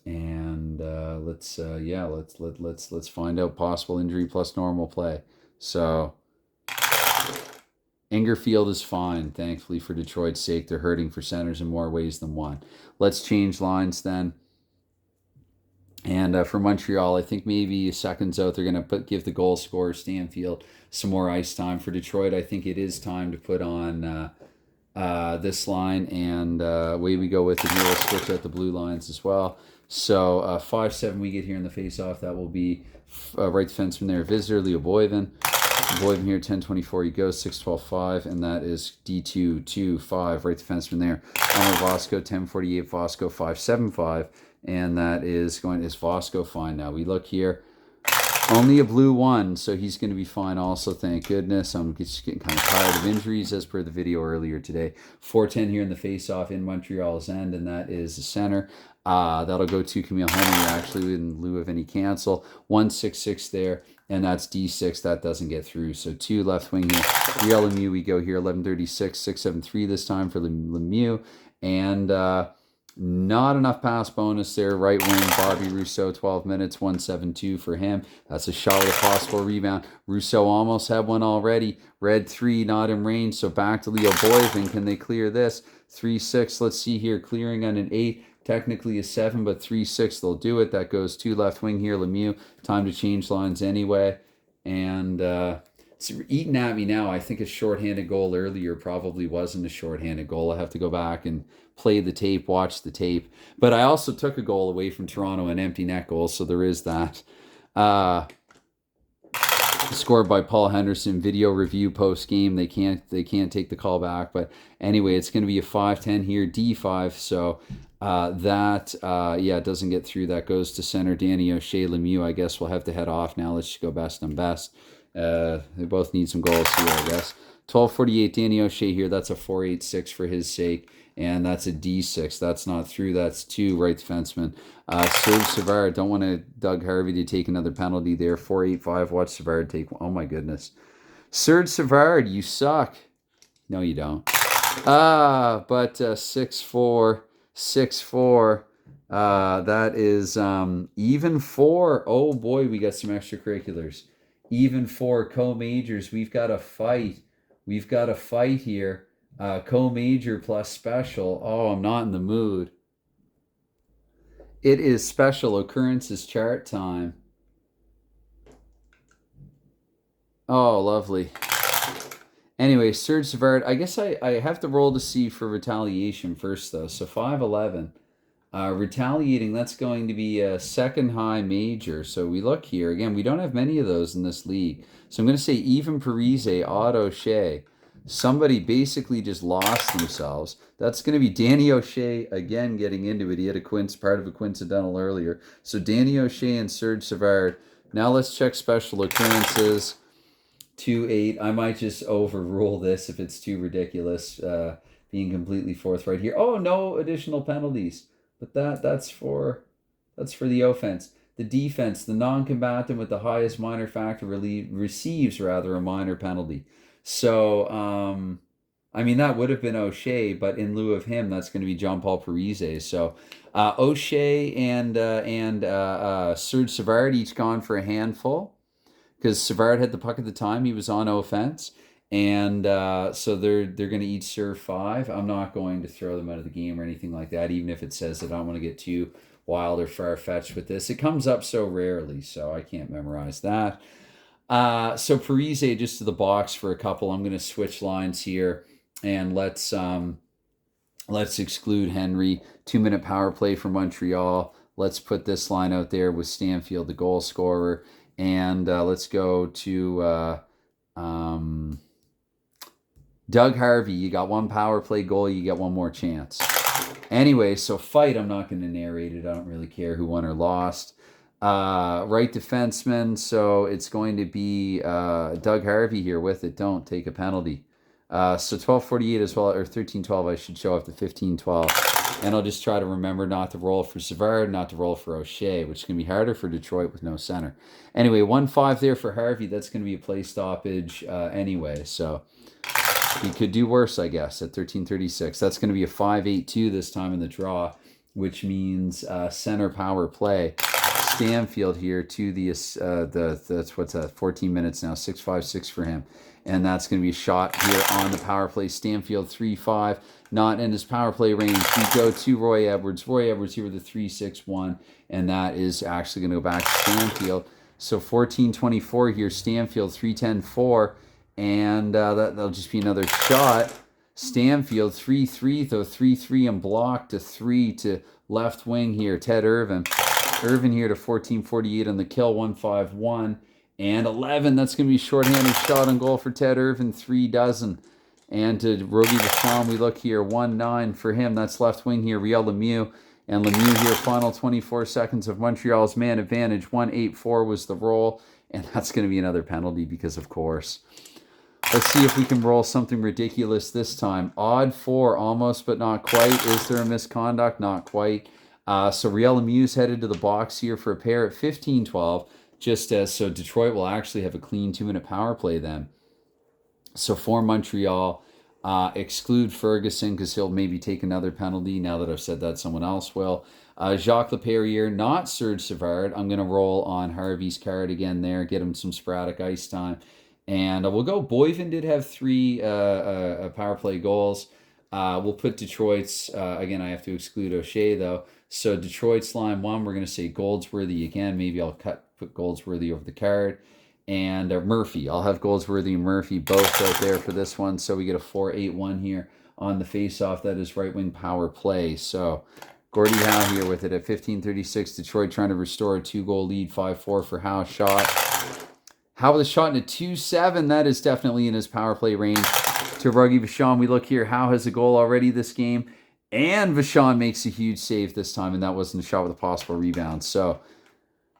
[SPEAKER 1] let's find out possible injury plus normal play. So Engerfield is fine, thankfully for Detroit's sake. They're hurting for centers in more ways than one. Let's change lines then. And for Montreal, I think maybe seconds out, they're going to give the goal scorer Stanfield some more ice time. For Detroit, I think it is time to put on this line, and away we go with it here. We'll switch out the blue lines as well. So 5-7 we get here in the face-off. That will be right defenseman there, visitor, Leo Boyven. Boyven here, 10-24, he goes 6-12-5, and that is D2-2-5, right defenseman there. Elmer Vosco, 10-48, Vosco, 5-7-5, and that is Vosco fine now. We look here, only a blue one, so he's going to be fine also, thank goodness. I'm just getting kind of tired of injuries as per the video earlier today. 4-10 here in the face-off in Montreal's end, and that is the center. That'll go to Camille Henry, actually, in lieu of any cancel. 1-6-6 there, and that's D6. That doesn't get through. So 2 left wing here. 3 Lemieux, we go here. 11-36, 6-7-3 this time for Lemieux. And not enough pass bonus there. Right wing, Bobby Rousseau, 12 minutes, 1-7-2 for him. That's a shot with a possible rebound. Rousseau almost had one already. Red 3, not in range. So back to Leo Boyven. Can they clear this? 3-6. Let's see here. Clearing on an 8. Technically a 7, but 3-6, they'll do it. That goes 2 left wing here, Lemieux. Time to change lines anyway. And it's eating at me now. I think a shorthanded goal earlier probably wasn't a shorthanded goal. I have to go back and play the tape, watch the tape. But I also took a goal away from Toronto, an empty net goal, so there is that. Scored by Paul Henderson. Video review post game. They can't take the call back. But anyway, it's going to be a 5-10 here, D5. So it doesn't get through. That goes to center. Danny O'Shea, Lemieux. I guess we'll have to head off now. Let's just go best on best. They both need some goals here, I guess. 12-48, Danny O'Shea here. That's a 4-8-6 for his sake. And that's a D6. That's not through. That's 2 right defensemen. Serge Savard, don't want Doug Harvey to take another penalty there. 4-8-5. Watch Savard take. Oh, my goodness. Serge Savard, you suck. No, you don't. But 6-4, 6-4. That is even 4. Oh, boy, we got some extracurriculars. Even 4 co-majors. We've got a fight. We've got a fight here. Co-major plus special. Oh, I'm not in the mood. It is special occurrences chart time. Oh, lovely. Anyway, Serge Savard. I guess I have to roll to see for retaliation first, though. So 5-11. Retaliating, that's going to be a second high major. So we look here. Again, we don't have many of those in this league. So I'm going to say even Parise, Odd O'Shea. Somebody basically just lost themselves. That's going to be Danny O'Shea again getting into it. He had a part of a coincidental earlier. So Danny O'Shea and Serge Savard. Now let's check special occurrences. 2-8. I might just overrule this if it's too ridiculous. Being completely forthright here. Oh, no additional penalties. But that's for the offense. The defense, the non-combatant with the highest minor factor receives a minor penalty. So, that would have been O'Shea, but in lieu of him, that's going to be Jean-Paul Parise. So, O'Shea and Serge Savard each gone for a handful because Savard had the puck at the time. He was on offense. And so they're going to each serve 5. I'm not going to throw them out of the game or anything like that, even if it says that I don't want to get too wild or far-fetched with this. It comes up so rarely, so I can't memorize that. So Parise just to the box for a couple. I'm going to switch lines here, and let's exclude Henry. 2-minute power play for Montreal. Let's put this line out there with Stanfield, the goal scorer, and let's go to Doug Harvey. You got 1 power play goal. You get 1 more chance. Anyway, so fight. I'm not going to narrate it. I don't really care who won or lost. Right defenseman, so it's going to be Doug Harvey here with it. Don't take a penalty. So 12-48 as well, or 13-12. I should show up to 15-12. And I'll just try to remember not to roll for Savard, not to roll for O'Shea, which is going to be harder for Detroit with no center. Anyway, 1-5 there for Harvey. That's going to be a play stoppage anyway. So he could do worse, I guess, at 13-36. That's going to be a 5-8-2 this time in the draw, which means center power play. Stanfield here to that's 14 minutes now, 6-5-6 for him. And that's going to be a shot here on the power play. Stanfield 3-5, not in his power play range. We go to Roy Edwards. Roy Edwards here with a 3-6-1, and that is actually going to go back to Stanfield. So 14-24 here, Stanfield 3-10-4, and that'll just be another shot. Stanfield, 3-3, though 3-3 and block to 3 to left wing here. Ted Irvin. Irvin here to 14-48 on the kill, 1-5-1. And 11, that's going to be shorthanded shot on goal for Ted Irvin, 3 dozen. And to Roby Vachon, we look here, 1-9 for him. That's left wing here, Riel Lemieux. And Lemieux here, final 24 seconds of Montreal's man advantage. 1-8-4 was the roll. And that's going to be another penalty because, of course. Let's see if we can roll something ridiculous this time. Odd 4, almost, but not quite. Is there a misconduct? Not quite. So Riel Lemieux's headed to the box here for a pair at 15-12. Just as so Detroit will actually have a clean 2-minute power play then. So for Montreal, exclude Ferguson because he'll maybe take another penalty. Now that I've said that, someone else will. Jacques Leperrier, not Serge Savard. I'm going to roll on Harvey's card again there, get him some sporadic ice time. And we'll go. Boyven did have 3 power play goals. We'll put Detroit's, again, I have to exclude O'Shea though. So Detroit's line 1, we're going to say Goldsworthy again. Maybe I'll put Goldsworthy over the card. And Murphy, I'll have Goldsworthy and Murphy both out there for this one. So we get a 4-8-1 here on the face-off. That is right wing power play. So Gordie Howe here with it at 15:36. Detroit trying to restore a 2-goal lead. 5-4 for Howe. Shot. Howe with a shot in a 2-7. That is definitely in his power play range. To Roby Vachon, we look here. Howe has a goal already this game. And Vachon makes a huge save this time. And that wasn't a shot with a possible rebound. So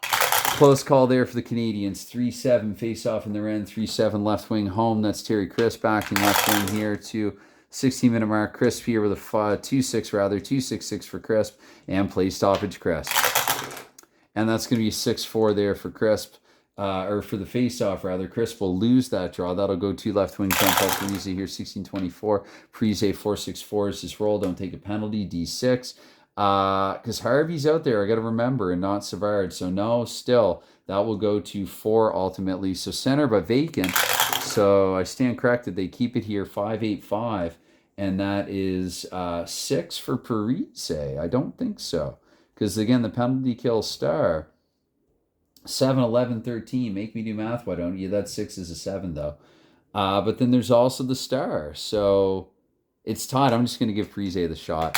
[SPEAKER 1] close call there for the Canadians. 3-7 face-off in their end. 3-7 left wing home. That's Terry Crisp backing left wing here to 16-minute mark. Crisp here with a 2-6 rather. 2-6-6 for Crisp. And play stoppage Crisp. And that's going to be 6-4 there for Crisp. Or for the face-off, rather. Crisp will lose that draw. That'll go to left wing jump up Parise here, 16-24. Parise 4-6-4 is his roll. Don't take a penalty. D6. Because Harvey's out there, I got to remember, and not Savard. So no, still, that will go to 4 ultimately. So center, but vacant. So I stand corrected. They keep it here, 5-8-5. And that is 6 for Parise. I don't think so. Because, again, the penalty kill star. 7, 11, 13. Make me do math, why don't you? That 6 is a 7, though. But then there's also the star. So it's tied. I'm just going to give Parise the shot.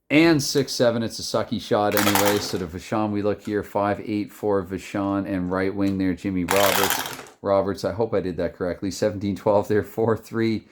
[SPEAKER 1] And 6-7. It's a sucky shot anyway. So to Vachon, we look here. 5-8 for Vachon. And right wing there, Jimmy Roberts. I hope I did that correctly. 17-12 there. 4-3.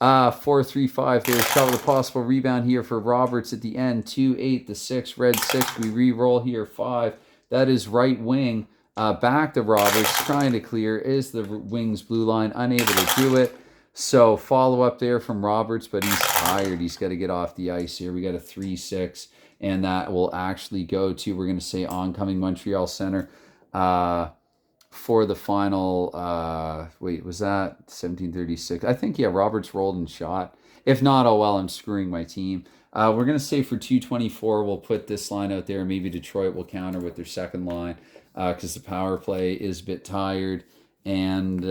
[SPEAKER 1] 4-3-5 there. Shot with a possible rebound here for Roberts at the end. 2-8. The 6. Red 6. We re-roll here. 5. That is right wing. Back to Roberts. Trying to clear. Is the wing's blue line. Unable to do it. So follow up there from Roberts. But he's tired. He's got to get off the ice here. We got a 3-6. And that will actually go to, we're going to say, oncoming Montreal center. For the final, wait, was that 17:36? I think, yeah, Roberts rolled and shot. If not, oh well, I'm screwing my team. We're going to say for 224, we'll put this line out there. Maybe Detroit will counter with their second line because the power play is a bit tired. And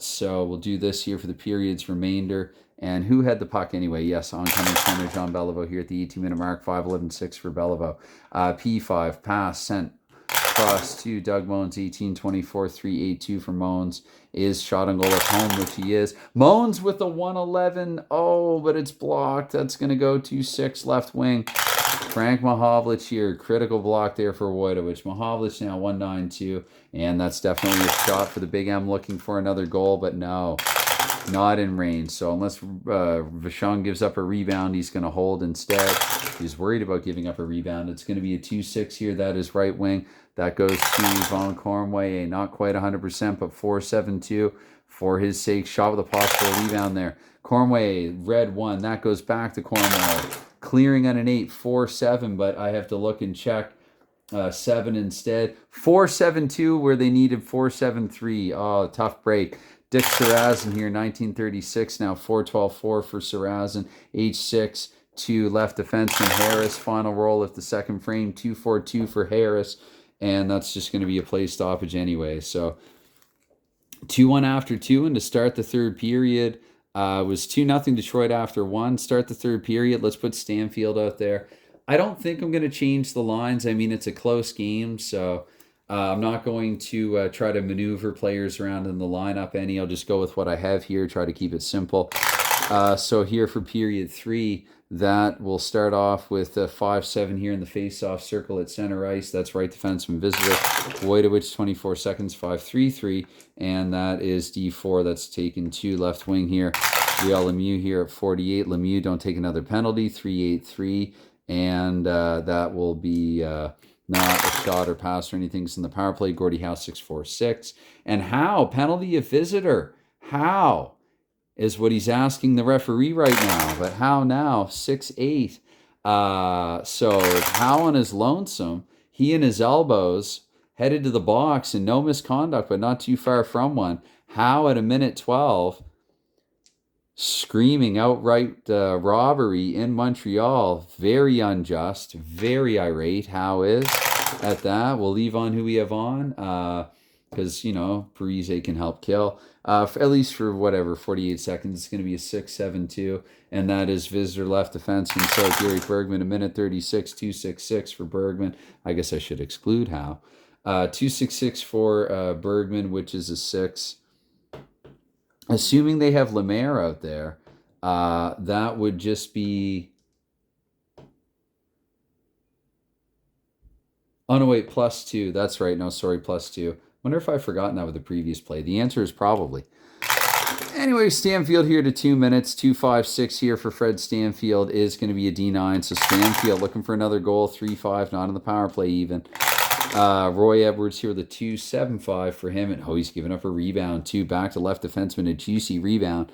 [SPEAKER 1] so we'll do this here for the period's remainder. And who had the puck anyway? Yes, oncoming center, Jean Beliveau here at the 18-minute mark. 5-11-6 for Beliveau. P5, pass, sent. Cross to Doug Moans, 18-24, 3-8-2 for Moans. Is shot on goal at home, which he is. Moans with a 1-11. Oh, but it's blocked. That's going to go to 6 left wing. Frank Mahovlich here. Critical block there for Wojtowicz. Mahovlich now 1-9-2. And that's definitely a shot for the Big M looking for another goal, but no. Not in range. So unless Vachon gives up a rebound, he's going to hold instead. He's worried about giving up a rebound. It's going to be a 2-6 here. That is right wing. That goes to Von Cornway. Not quite 100%, but 4-7-2 for his sake. Shot with a possible rebound there. Cornway, red 1. That goes back to Cornway. Clearing on an 8, 4-7, but I have to look and check. 7 instead. 4-7-2 where they needed 4-7-3. Oh, tough break. Dick Sarazin here, 1936 now, 4-12-4 for Sarazin. H6 to left defenseman Harris. Final roll of the second frame, 2-4-2 for Harris. And that's just going to be a play stoppage anyway. So 2-1 after 2, and to start the third period, was 2-0 Detroit after 1. Start the third period. Let's put Stanfield out there. I don't think I'm going to change the lines. I mean, it's a close game, so I'm not going to try to maneuver players around in the lineup any. I'll just go with what I have here, try to keep it simple. So here for period 3, that will start off with 5-7 here in the face-off circle at center ice. That's right defenseman visitor. Wojtowicz, 24 seconds, 5-3-3. And that is D4. That's taken 2 left wing here. Riel Lemieux here at 48. Lemieux, don't take another penalty, 3-8-3. And that will be not a shot or pass or anything. It's in the power play. Gordie Howe, 6-4-6. And Howe, penalty of visitor. Howe is what he's asking the referee right now. But Howe now, 6-8. So Howe on his lonesome, he and his elbows headed to the box, and no misconduct, but not too far from one. Howe at a minute 12, screaming outright robbery in Montreal. Very unjust, very irate. Howe is at that. We'll leave on who we have on. Because, you know, Parise can help kill. At least for whatever, 48 seconds. It's going to be a 6-7-2. And that is visitor left defenseman. So Gary Bergman, a minute 36, 2-6-6 for Bergman. I guess I should exclude Howe. 2-6-6 for Bergman, which is a 6. Assuming they have Lemaire out there, that would just be... Oh, no, wait, +2. That's right. No, sorry, +2. Wonder if I've forgotten that with the previous play. The answer is probably. Anyway, Stanfield here to 2 minutes. 2-5-6 here for Fred Stanfield is going to be a D9. So Stanfield looking for another goal. 3-5, not on the power play even. Roy Edwards here with a 2-7-5 for him. And he's giving up a rebound. 2 back to left defenseman. A juicy rebound.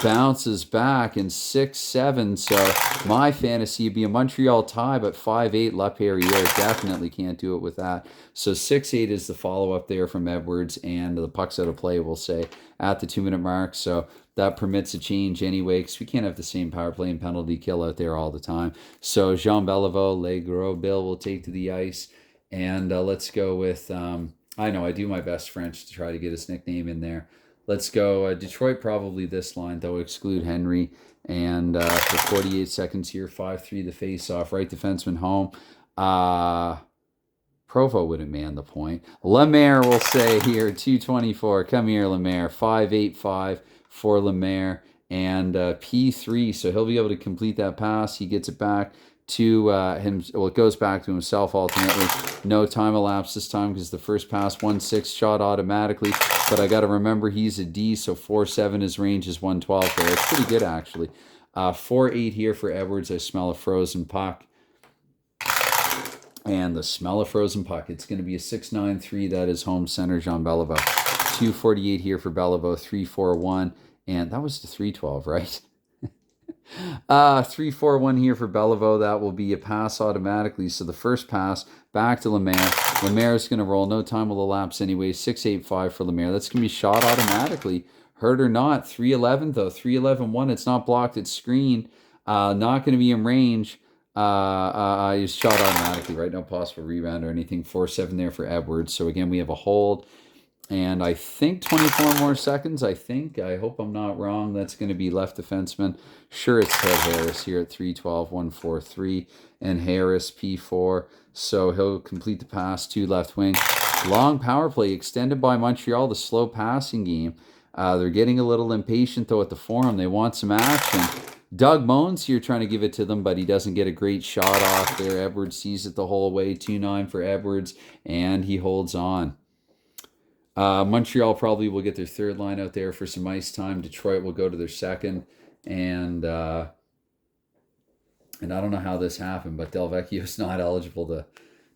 [SPEAKER 1] Bounces back in 6-7. So my fantasy would be a Montreal tie, but 5-8 LaPerriere. Definitely can't do it with that. So 6-8 is the follow-up there from Edwards, and the puck's out of play, we'll say, at the 2-minute mark. So that permits a change anyway, because we can't have the same power play and penalty kill out there all the time. So Jean Beliveau, Le Gros Bill will take to the ice. And let's go with, I know I do my best French to try to get his nickname in there. Let's go Detroit, probably this line, though, exclude Henry. And for 48 seconds here, 5-3 the face-off. Right defenseman home. Provo wouldn't man the point. Lemaire will say here, 2:24. Come here, Lemaire. 5-8-5 for Lemaire. And P3, so he'll be able to complete that pass. He gets it back to him. Well, it goes back to himself ultimately. No time elapsed this time because the first pass 1-6 shot automatically. But I got to remember he's a D, so 4-7 his range is 112 there. It's pretty good actually. 4-8 here for Edwards. I smell a frozen puck. And the smell of frozen puck. It's going to be a 6-9-3. That is home center Jean Beliveau. 2:48 here for Beliveau. 3-4-1. And that was the 3-12, right? 3-4-1 here for Beliveau. That will be a pass automatically. So the first pass back to Lemaire. Lemaire is going to roll. No time will elapse anyway. 6-8-5 for Lemaire. That's going to be shot automatically. Hurt or not. 3-11 though. 3-11-1. It's not blocked. It's screened. Not going to be in range. He's shot automatically, right? No possible rebound or anything. 4-7 there for Edwards. So again, we have a hold. And I think 24 more seconds, I hope I'm not wrong. That's going to be left defenseman. Sure, it's Ted Harris here at 3-12, 1-4-3. And Harris, P4. So he'll complete the pass to left wing. Long power play extended by Montreal, the slow passing game. They're getting a little impatient, though, at the Forum. They want some action. Doug Moans here trying to give it to them, but he doesn't get a great shot off there. Edwards sees it the whole way. 2-9 for Edwards, and he holds on. Montreal probably will get their third line out there for some ice time. Detroit will go to their second. And I don't know how this happened, but Delvecchio's not eligible to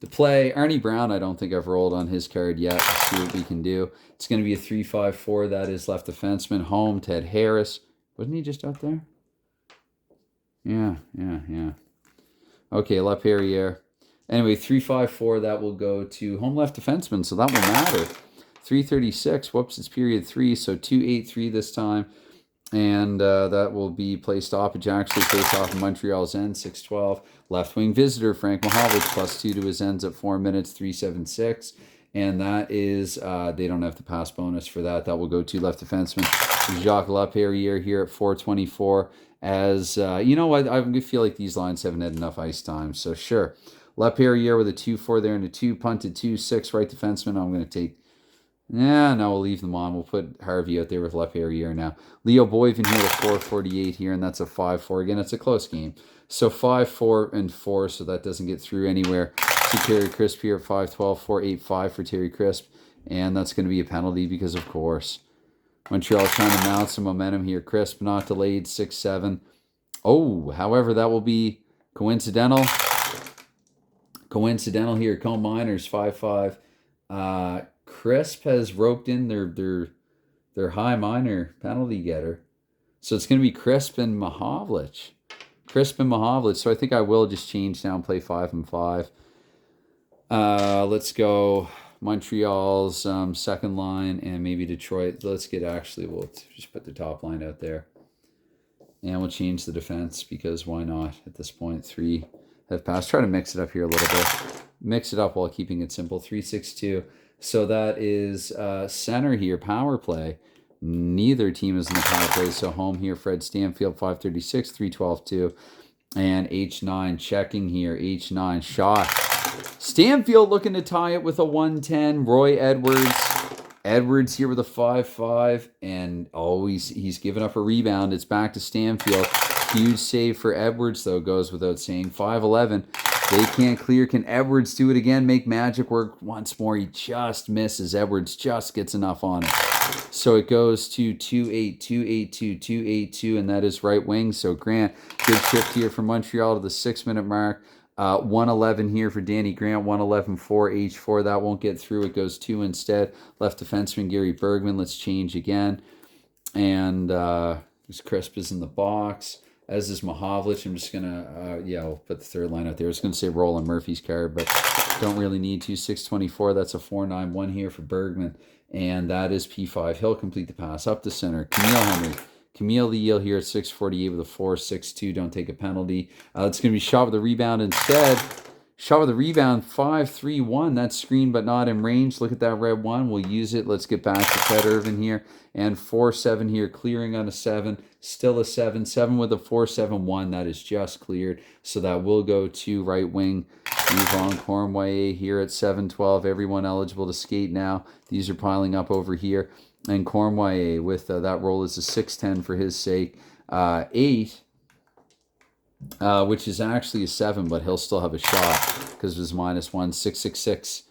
[SPEAKER 1] play. Arnie Brown, I don't think I've rolled on his card yet. Let's see what we can do. It's going to be a 3-5-4. That is left defenseman. Home, Ted Harris. Wasn't he just out there? Yeah. Okay, LaPerriere. Anyway, 3-5-4. That will go to home left defenseman, so that will matter. 3:36. Whoops, it's period 3, so 2-8-3 this time. And that will be placed off. Actually face off of Montreal's end, 6-12. Left wing visitor, Frank Mahovlich, +2 to his ends at 4 minutes, 3-7-6. And that is, they don't have the pass bonus for that. That will go to left defenseman Jacques Laperriere here at 4:24. As, you know what, I feel like these lines haven't had enough ice time. So sure, Laperriere with a 2-4 there and a 2, punted 2-6, right defenseman. I'm going to take Yeah, no, we'll leave them on. We'll put Harvey out there with Leperrier now. Leo Boyven here with 448 here, and that's a 5-4. Again, it's a close game. So 5-4 and 4, so that doesn't get through anywhere. So Terry Crisp here at 5-12, 4-8-5 for Terry Crisp. And that's going to be a penalty because, of course, Montreal trying to mount some momentum here. Crisp not delayed, 6-7. Oh, however, that will be coincidental. Coincidental here. Cone Miners, 5-5. Crisp has roped in their high minor penalty getter. So it's going to be Crisp and Mahovlich. Crisp and Mahovlich. So I think I will just change now and play 5 and 5. Let's go Montreal's second line and maybe Detroit. Let's get we'll just put the top line out there. And we'll change the defense because why not at this point? 3 have passed. Try to mix it up here a little bit. Mix it up while keeping it simple. 3-6-2. So that is center here, power play. Neither team is in the power play. So home here, Fred Stanfield, 536, 312-2. And H9 checking here. H9 shot. Stanfield looking to tie it with a 110. Roy Edwards. Edwards here with a 5-5. And he's given up a rebound. It's back to Stanfield. Huge save for Edwards, though, goes without saying. 5-11. They can't clear. Can Edwards do it again? Make magic work once more. He just misses. Edwards just gets enough on it. So it goes to 2-8, 2-8-2, 2-8-2, and that is right wing. So Grant, good shift here from Montreal to the 6-minute mark. 111 here for Danny Grant, 111-4, H4. That won't get through. It goes 2 instead. Left defenseman Gary Bergman. Let's change again. And Crisp is in the box. As is Mahovlich. I'm just going to, I'll put the third line out there. I was going to say Roland Murphy's card, but don't really need to. 624, that's a 4-9-1 here for Bergman. And that is P5. He'll complete the pass up the center. Camille Henry. Camille the Eel here at 648 with a 4-6-2. Don't take a penalty. It's going to be shot with a rebound instead. Shot with a rebound, 5-3-1. That's screen but not in range. Look at that red one. We'll use it. Let's get back to Ted Irvin here. And 4-7 here, clearing on a 7. Still a 7. 7 with a 4-7-1. That is just cleared. So that will go to right wing. Yvonne Cornway here at 7-12. Everyone eligible to skate now. These are piling up over here. And Cornway with that roll is a 6-10 for his sake. 8. Which is actually a 7, but he'll still have a shot because of his -1, 6-6-6.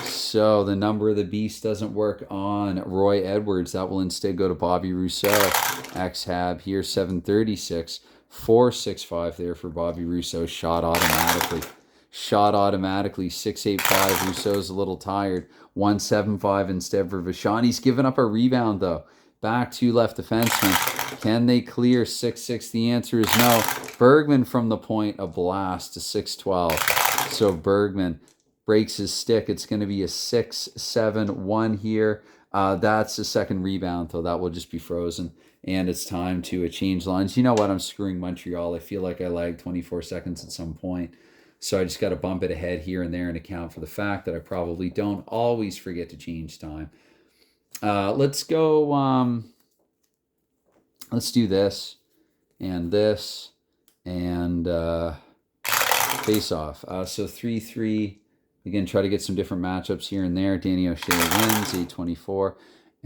[SPEAKER 1] So the number of the beast doesn't work on Roy Edwards. That will instead go to Bobby Rousseau. X-Hab here, 736. 4-6-5 there for Bobby Rousseau. Shot automatically. 6-8-5. Rousseau's a little tired. 1-7-5 instead for Vachon. He's given up a rebound, though. Back to left defenseman. Can they clear 6-6? The answer is no. Bergman from the point, a blast to 6-12. So Bergman breaks his stick. It's going to be a 6-7-1 here. That's the second rebound, though. That will just be frozen. And it's time to change lines. You know what? I'm screwing Montreal. I feel like I lagged 24 seconds at some point. So I just got to bump it ahead here and there and account for the fact that I probably don't always forget to change time. Let's go, let's do this and face off. So 3-3, again, try to get some different matchups here and there. Danny O'Shea wins, 8-24.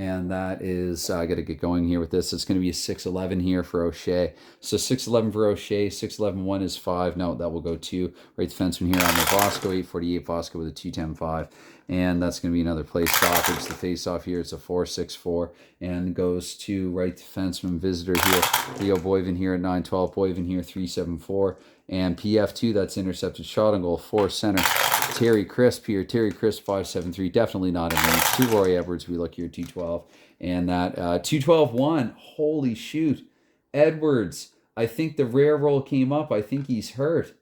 [SPEAKER 1] And that is, I got to get going here with this. It's going to be a 6-11 here for O'Shea. So 6-11 for O'Shea, 6-11-1 is 5. No, that will go 2. Right defenseman here on the Vosco, 8-48. Vosco with a 2-10-5. And that's going to be another play stoppage. The face-off here, it's a 4-6-4. And goes to right defenseman visitor here. Leo Boyven here at 9-12. Boyven here, 3-7-4. And PF2, that's intercepted shot on goal. 4 center. Terry Crisp here. Terry Crisp, 5-7-3. Definitely not in range. 2 Roy Edwards, we look here, 2-12. And that 2-12-1. Holy shoot. Edwards. I think the rare roll came up. I think he's hurt.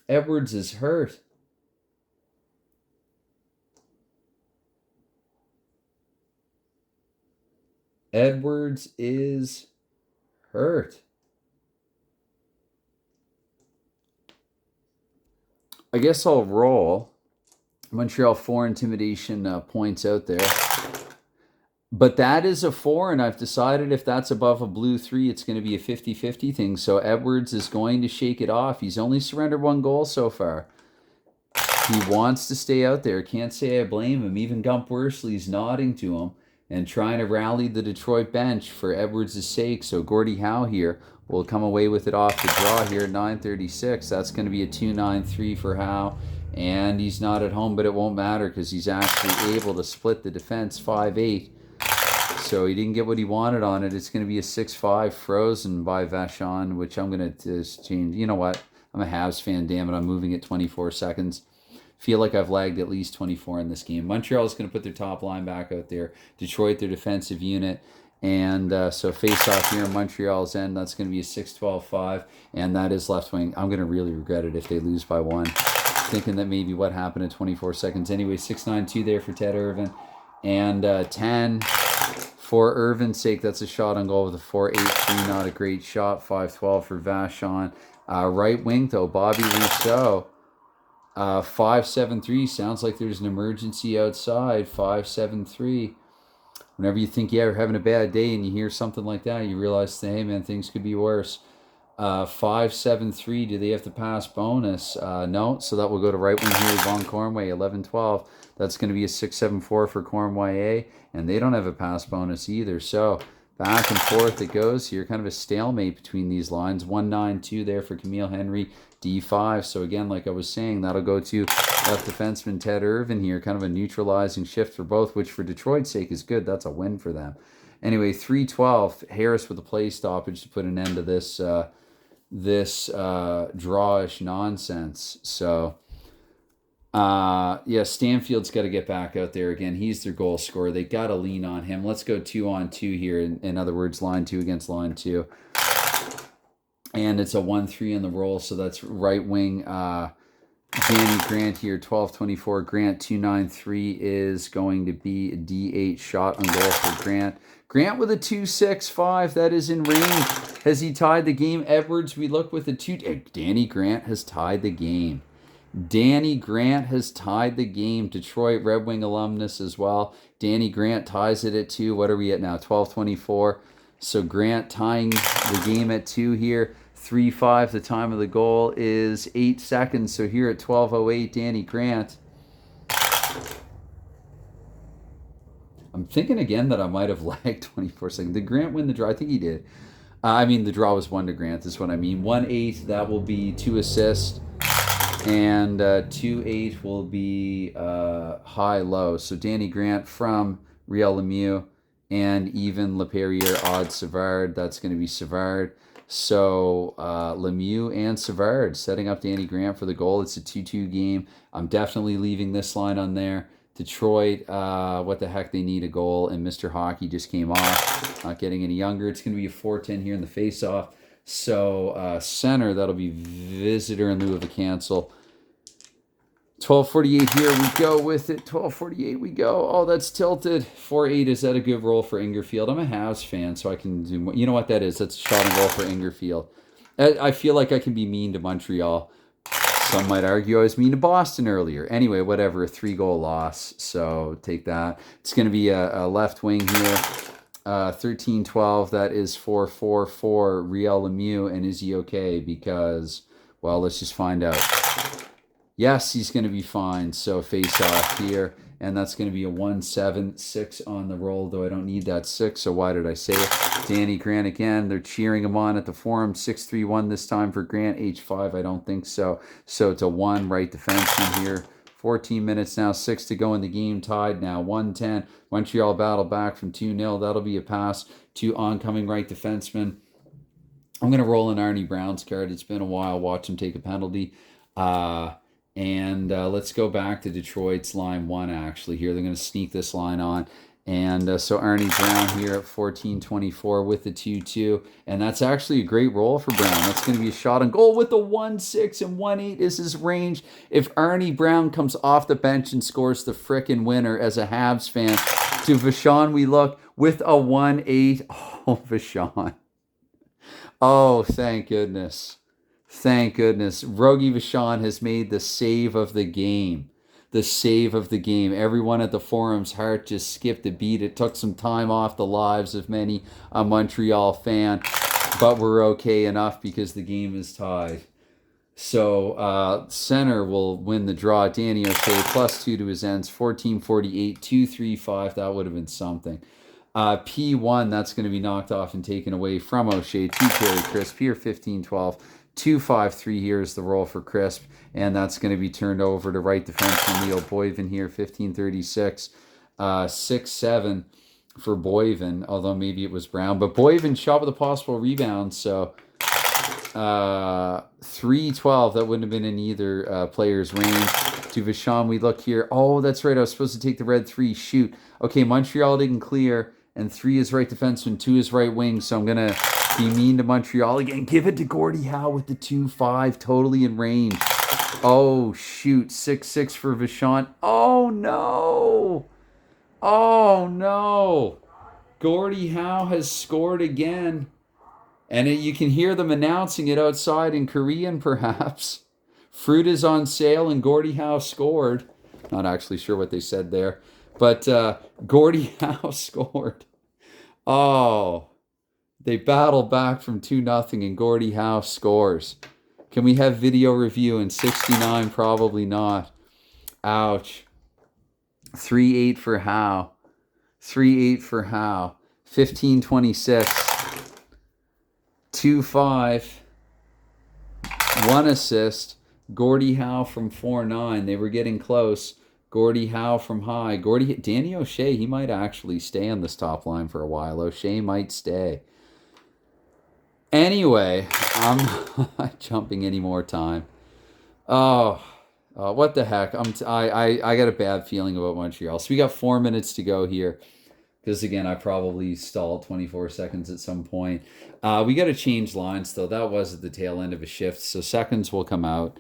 [SPEAKER 1] Edwards is hurt. Edwards is hurt. I guess I'll roll. Montreal 4 intimidation points out there. But that is a 4, and I've decided if that's above a blue 3, it's going to be a 50-50 thing. So Edwards is going to shake it off. He's only surrendered 1 goal so far. He wants to stay out there. Can't say I blame him. Even Gump Worsley's nodding to him and trying to rally the Detroit bench for Edwards' sake. So Gordie Howe here will come away with it off the draw here at 9:36. That's going to be a 2.93 for Howe. And he's not at home, but it won't matter because he's actually able to split the defense 5-8. So he didn't get what he wanted on it. It's going to be a 6-5 frozen by Vachon, which I'm going to just change. You know what? I'm a Habs fan, damn it. I'm moving at 24 seconds. Feel like I've lagged at least 24 in this game. Montreal is going to put their top line back out there. Detroit, their defensive unit. And so face off here in Montreal's end. That's going to be a 6-12-5. And that is left wing. I'm going to really regret it if they lose by one. Thinking that maybe what happened in 24 seconds. Anyway, 6-9-2 there for Ted Irvin. And 10 for Irvin's sake. That's a shot on goal with a 4-8-3. Not a great shot. 5-12 for Vachon. Right wing, though, Bobby Rousseau. 5-7-3. Sounds like there's an emergency outside. 5-7-3. Whenever you think you're having a bad day and you hear something like that, you realize, hey, man, things could be worse. 5-7-3. Do they have to pass bonus? No. So that will go to right wing here. Von Cornway, 11-12. That's going to be a 6-7-4 for Cornway. And they don't have a pass bonus either. So back and forth it goes here. Kind of a stalemate between these lines. 1-9-2 there for Camille Henry. D5. So again, like I was saying, that'll go to left defenseman Ted Irvin here. Kind of a neutralizing shift for both, which for Detroit's sake is good. That's a win for them. Anyway, 3-12. Harris with a play stoppage to put an end to this drawish nonsense. So yeah, Stanfield's got to get back out there again. He's their goal scorer. They got to lean on him. Let's go 2-on-2 here. In other words, line 2 against line 2. And it's a 1-3 in the roll. So that's right wing Danny Grant here, 12-24. Grant 2-9-3 is going to be a D8 shot on goal for Grant. Grant with a 2-6-5. That is in range. Has he tied the game? Edwards, we look with a 2. Danny Grant has tied the game. Danny Grant has tied the game. Detroit Red Wing alumnus as well. Danny Grant ties it at 2. What are we at now? 12-24. So Grant tying the game at 2 here. 3-5. The time of the goal is 8 seconds. So here at 12:08, Danny Grant. I'm thinking again that I might have lagged 24 seconds. Did Grant win the draw? I think he did. The draw was 1 to Grant, is what I mean. 1-8, that will be 2 assists. And 2-8 will be high-low. So Danny Grant from Riel Lemieux and even Leperrier, odd Savard. That's going to be Savard. So Lemieux and Savard setting up Danny Grant for the goal. It's a 2-2 game. I'm definitely leaving this line on there. Detroit, what the heck, they need a goal. And Mr. Hockey just came off. Not getting any younger. It's going to be a 4-10 here in the face-off. So center, that'll be visitor in lieu of a cancel. 12:48 here we go with it. 12:48 we go. Oh, that's tilted. 4-8, is that a good roll for Ingerfield? I'm a Habs fan, so I can do... You know what that is? That's a shot and goal for Ingerfield. I feel like I can be mean to Montreal. Some might argue I was mean to Boston earlier. Anyway, whatever, a 3-goal loss. So take that. It's going to be a left wing here. 13-12, that is 4-4 for Riel Lemieux. And is he okay? Because, well, let's just find out. Yes, he's going to be fine. So face off here. And that's going to be a 1-7-6 on the roll, though I don't need that 6. So why did I say it? Danny Grant again. They're cheering him on at the forum. 6-3-1 this time for Grant. H5, I don't think so. So it's a 1 right defenseman here. 14 minutes now, 6 to go in the game, tied now, 1-10. Montreal battle back from 2-0. That'll be a pass to oncoming right defenseman. I'm going to roll an Arnie Brown's card. It's been a while. Watch him take a penalty. Let's go back to Detroit's line 1, actually, here. They're going to sneak this line on. And so Arnie Brown here at 14-24 with the 2-2. And that's actually a great roll for Brown. That's going to be a shot on goal with the 1-6 and 1-8 is his range. If Arnie Brown comes off the bench and scores the frickin' winner as a Habs fan, to Vachon we look with a 1-8. Oh, Vachon. Oh, thank goodness. Thank goodness. Rogie Vachon has made the save of the game. The save of the game. Everyone at the forum's heart just skipped a beat. It took some time off the lives of many a Montreal fan, but we're okay enough because the game is tied. So center will win the draw. Danny O'Shea +2 to his ends. 1448, 235. That would have been something. P1, that's going to be knocked off and taken away from O'Shea. 2 carry Crisp here. 1512. 253 here is the roll for Crisp. And that's going to be turned over to right defenseman Leo Boyven here. 1536. 6-7 for Boyven, although maybe it was Brown. But Boyven shot with a possible rebound, so 3-12. That wouldn't have been in either player's range. To Vachon, we look here. Oh, that's right. I was supposed to take the red 3. Shoot. Okay, Montreal didn't clear, and 3 is right defenseman, 2 is right wing, so I'm going to be mean to Montreal again. Give it to Gordie Howe with the 2-5, totally in range. Oh, shoot. 6-6 for Vachon. Oh, no. Oh, no. Gordie Howe has scored again. And you can hear them announcing it outside in Korean, perhaps. Fruit is on sale and Gordie Howe scored. Not actually sure what they said there. But Gordie Howe scored. Oh, they battle back from 2-0 and Gordie Howe scores. Can we have video review in 69? Probably not. Ouch. 3-8 for Howe. 3-8 for Howe. 15-26. 2-5. 1 assist. Gordie Howe from 4-9. They were getting close. Gordie Howe from high. Danny O'Shea, he might actually stay on this top line for a while. O'Shea might stay. Anyway, I'm not jumping any more time. Oh, what the heck? I got a bad feeling about Montreal. So we got 4 minutes to go here. Because again, I probably stalled 24 seconds at some point. We got to change lines though. That was at the tail end of a shift. So seconds will come out.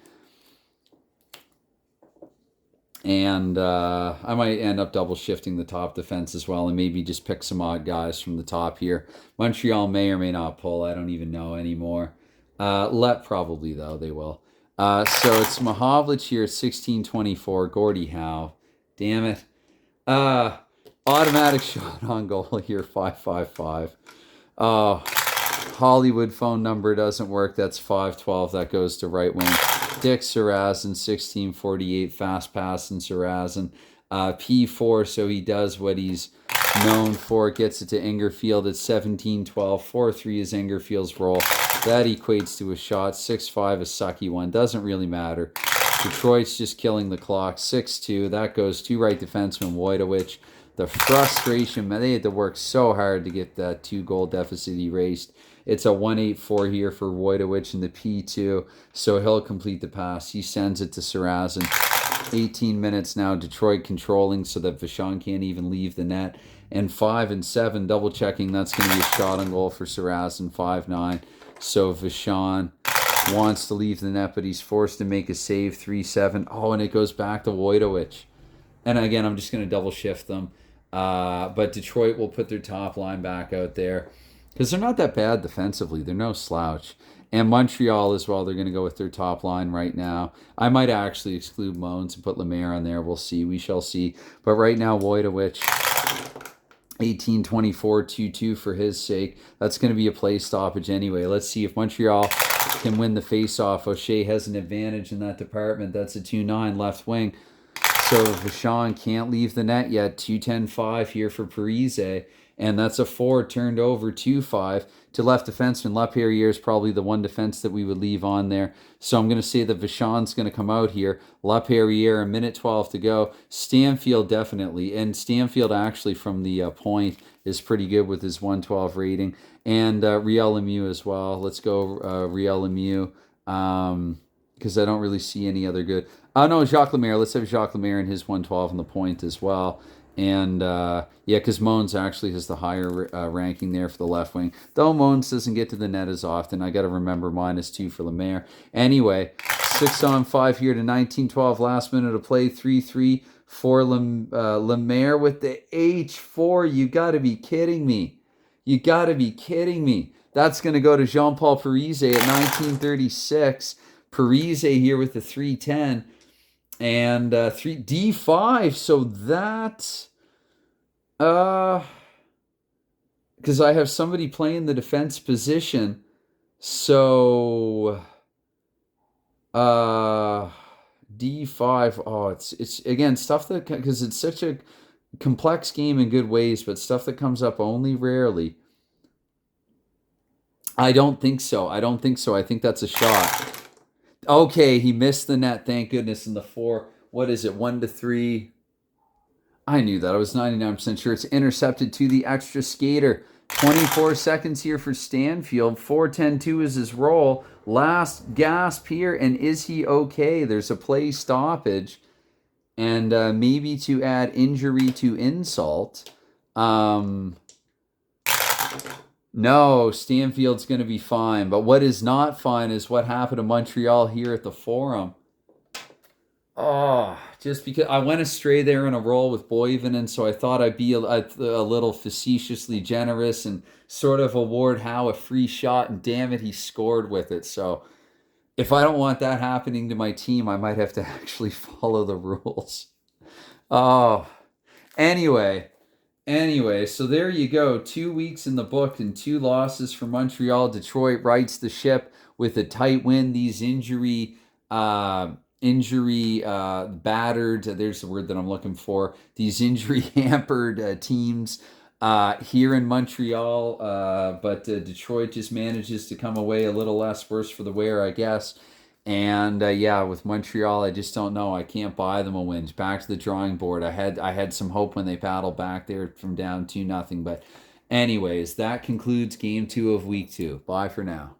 [SPEAKER 1] And I might end up double shifting the top defense as well and maybe just pick some odd guys from the top here. Montreal may or may not pull. I don't even know anymore. Let probably, though. They will. So it's Mahovlich here, 16-24. Gordie Howe. Damn it. Automatic shot on goal here, 5-5-5. Hollywood phone number doesn't work. That's 512. That goes to right wing. Dick Sarazin, 1648. Fast pass and Sarazin. P4, so he does what he's known for. Gets it to Ingerfield at 17-12. 4-3 is Ingerfield's roll. That equates to a shot. 6-5, a sucky one. Doesn't really matter. Detroit's just killing the clock. 6-2. That goes to right defenseman Wojtowicz. The frustration, man, they had to work so hard to get that 2-goal deficit erased. It's a 1-8-4 here for Wojtowicz in the P2, so he'll complete the pass. He sends it to Sarazin. 18 minutes now, Detroit controlling so that Vachon can't even leave the net. And 5-7, double checking, that's going to be a shot on goal for Sarazin, 5-9. So Vachon wants to leave the net, but he's forced to make a save, 3-7. Oh, and it goes back to Wojtowicz. And again, I'm just going to double shift them. But Detroit will put their top line back out there because they're not that bad defensively. They're no slouch. And Montreal as well, they're going to go with their top line right now. I might actually exclude Moans and put Lemaire on there. We'll see. We shall see. But right now, Wojtowicz, 18-24, 2-2 for his sake. That's going to be a play stoppage anyway. Let's see if Montreal can win the face-off. O'Shea has an advantage in that department. That's a 2-9 left wing. So Vachon can't leave the net yet. 2-10-5 here for Parise. And that's a 4 turned over 2-5 to left defenseman. LaPerriere is probably the one defense that we would leave on there. So I'm going to say that Vachon's going to come out here. LaPerriere, a minute 12 to go. Stanfield definitely. And Stanfield actually from the point is pretty good with his 112 rating. And Riel Lemieux as well. Let's go Riel Lemieux. Because I don't really see any other good. Oh, no, Jacques Lemaire. Let's have Jacques Lemaire and his 112 on the point as well. And, yeah, because Moans actually has the higher ranking there for the left wing. Though Moans doesn't get to the net as often. I got to remember -2 for Lemaire. Anyway, 6-on-5 here to 19-12. Last minute of play. 3-3 for Lemaire with the H4. You got to be kidding me. You got to be kidding me. That's going to go to Jean-Paul Parise at 1936. Parise here with the 3-10 and 3D5. So that, because I have somebody playing the defense position. So Uh, D5. Oh, it's again stuff that, because it's such a complex game in good ways, but stuff that comes up only rarely. I don't think so. I don't think so. I think that's a shot. Okay, he missed the net. Thank goodness. In the four, what is it? 1-3. I knew that. I was 99% sure. It's intercepted to the extra skater. 24 seconds here for Stanfield. 4:10-2 is his roll. Last gasp here, and is he okay? There's a play stoppage, and maybe to add injury to insult. Um, no, Stanfield's going to be fine. But what is not fine is what happened to Montreal here at the Forum. Oh, just because I went astray there in a roll with Boyven, and so I thought I'd be a little facetiously generous and sort of award Howe a free shot, and damn it, he scored with it. So if I don't want that happening to my team, I might have to actually follow the rules. Oh, anyway. Anyway, so there you go. 2 weeks in the book and two losses for Montreal. Detroit rights the ship with a tight win. These injury battered. There's the word that I'm looking for. These injury hampered teams here in Montreal, but Detroit just manages to come away a little less worse for the wear, I guess. And yeah, with Montreal, I just don't know. I can't buy them a win. Back to the drawing board. I had some hope when they battled back there from down 2-0. But anyways, that concludes game 2 of week 2. Bye for now.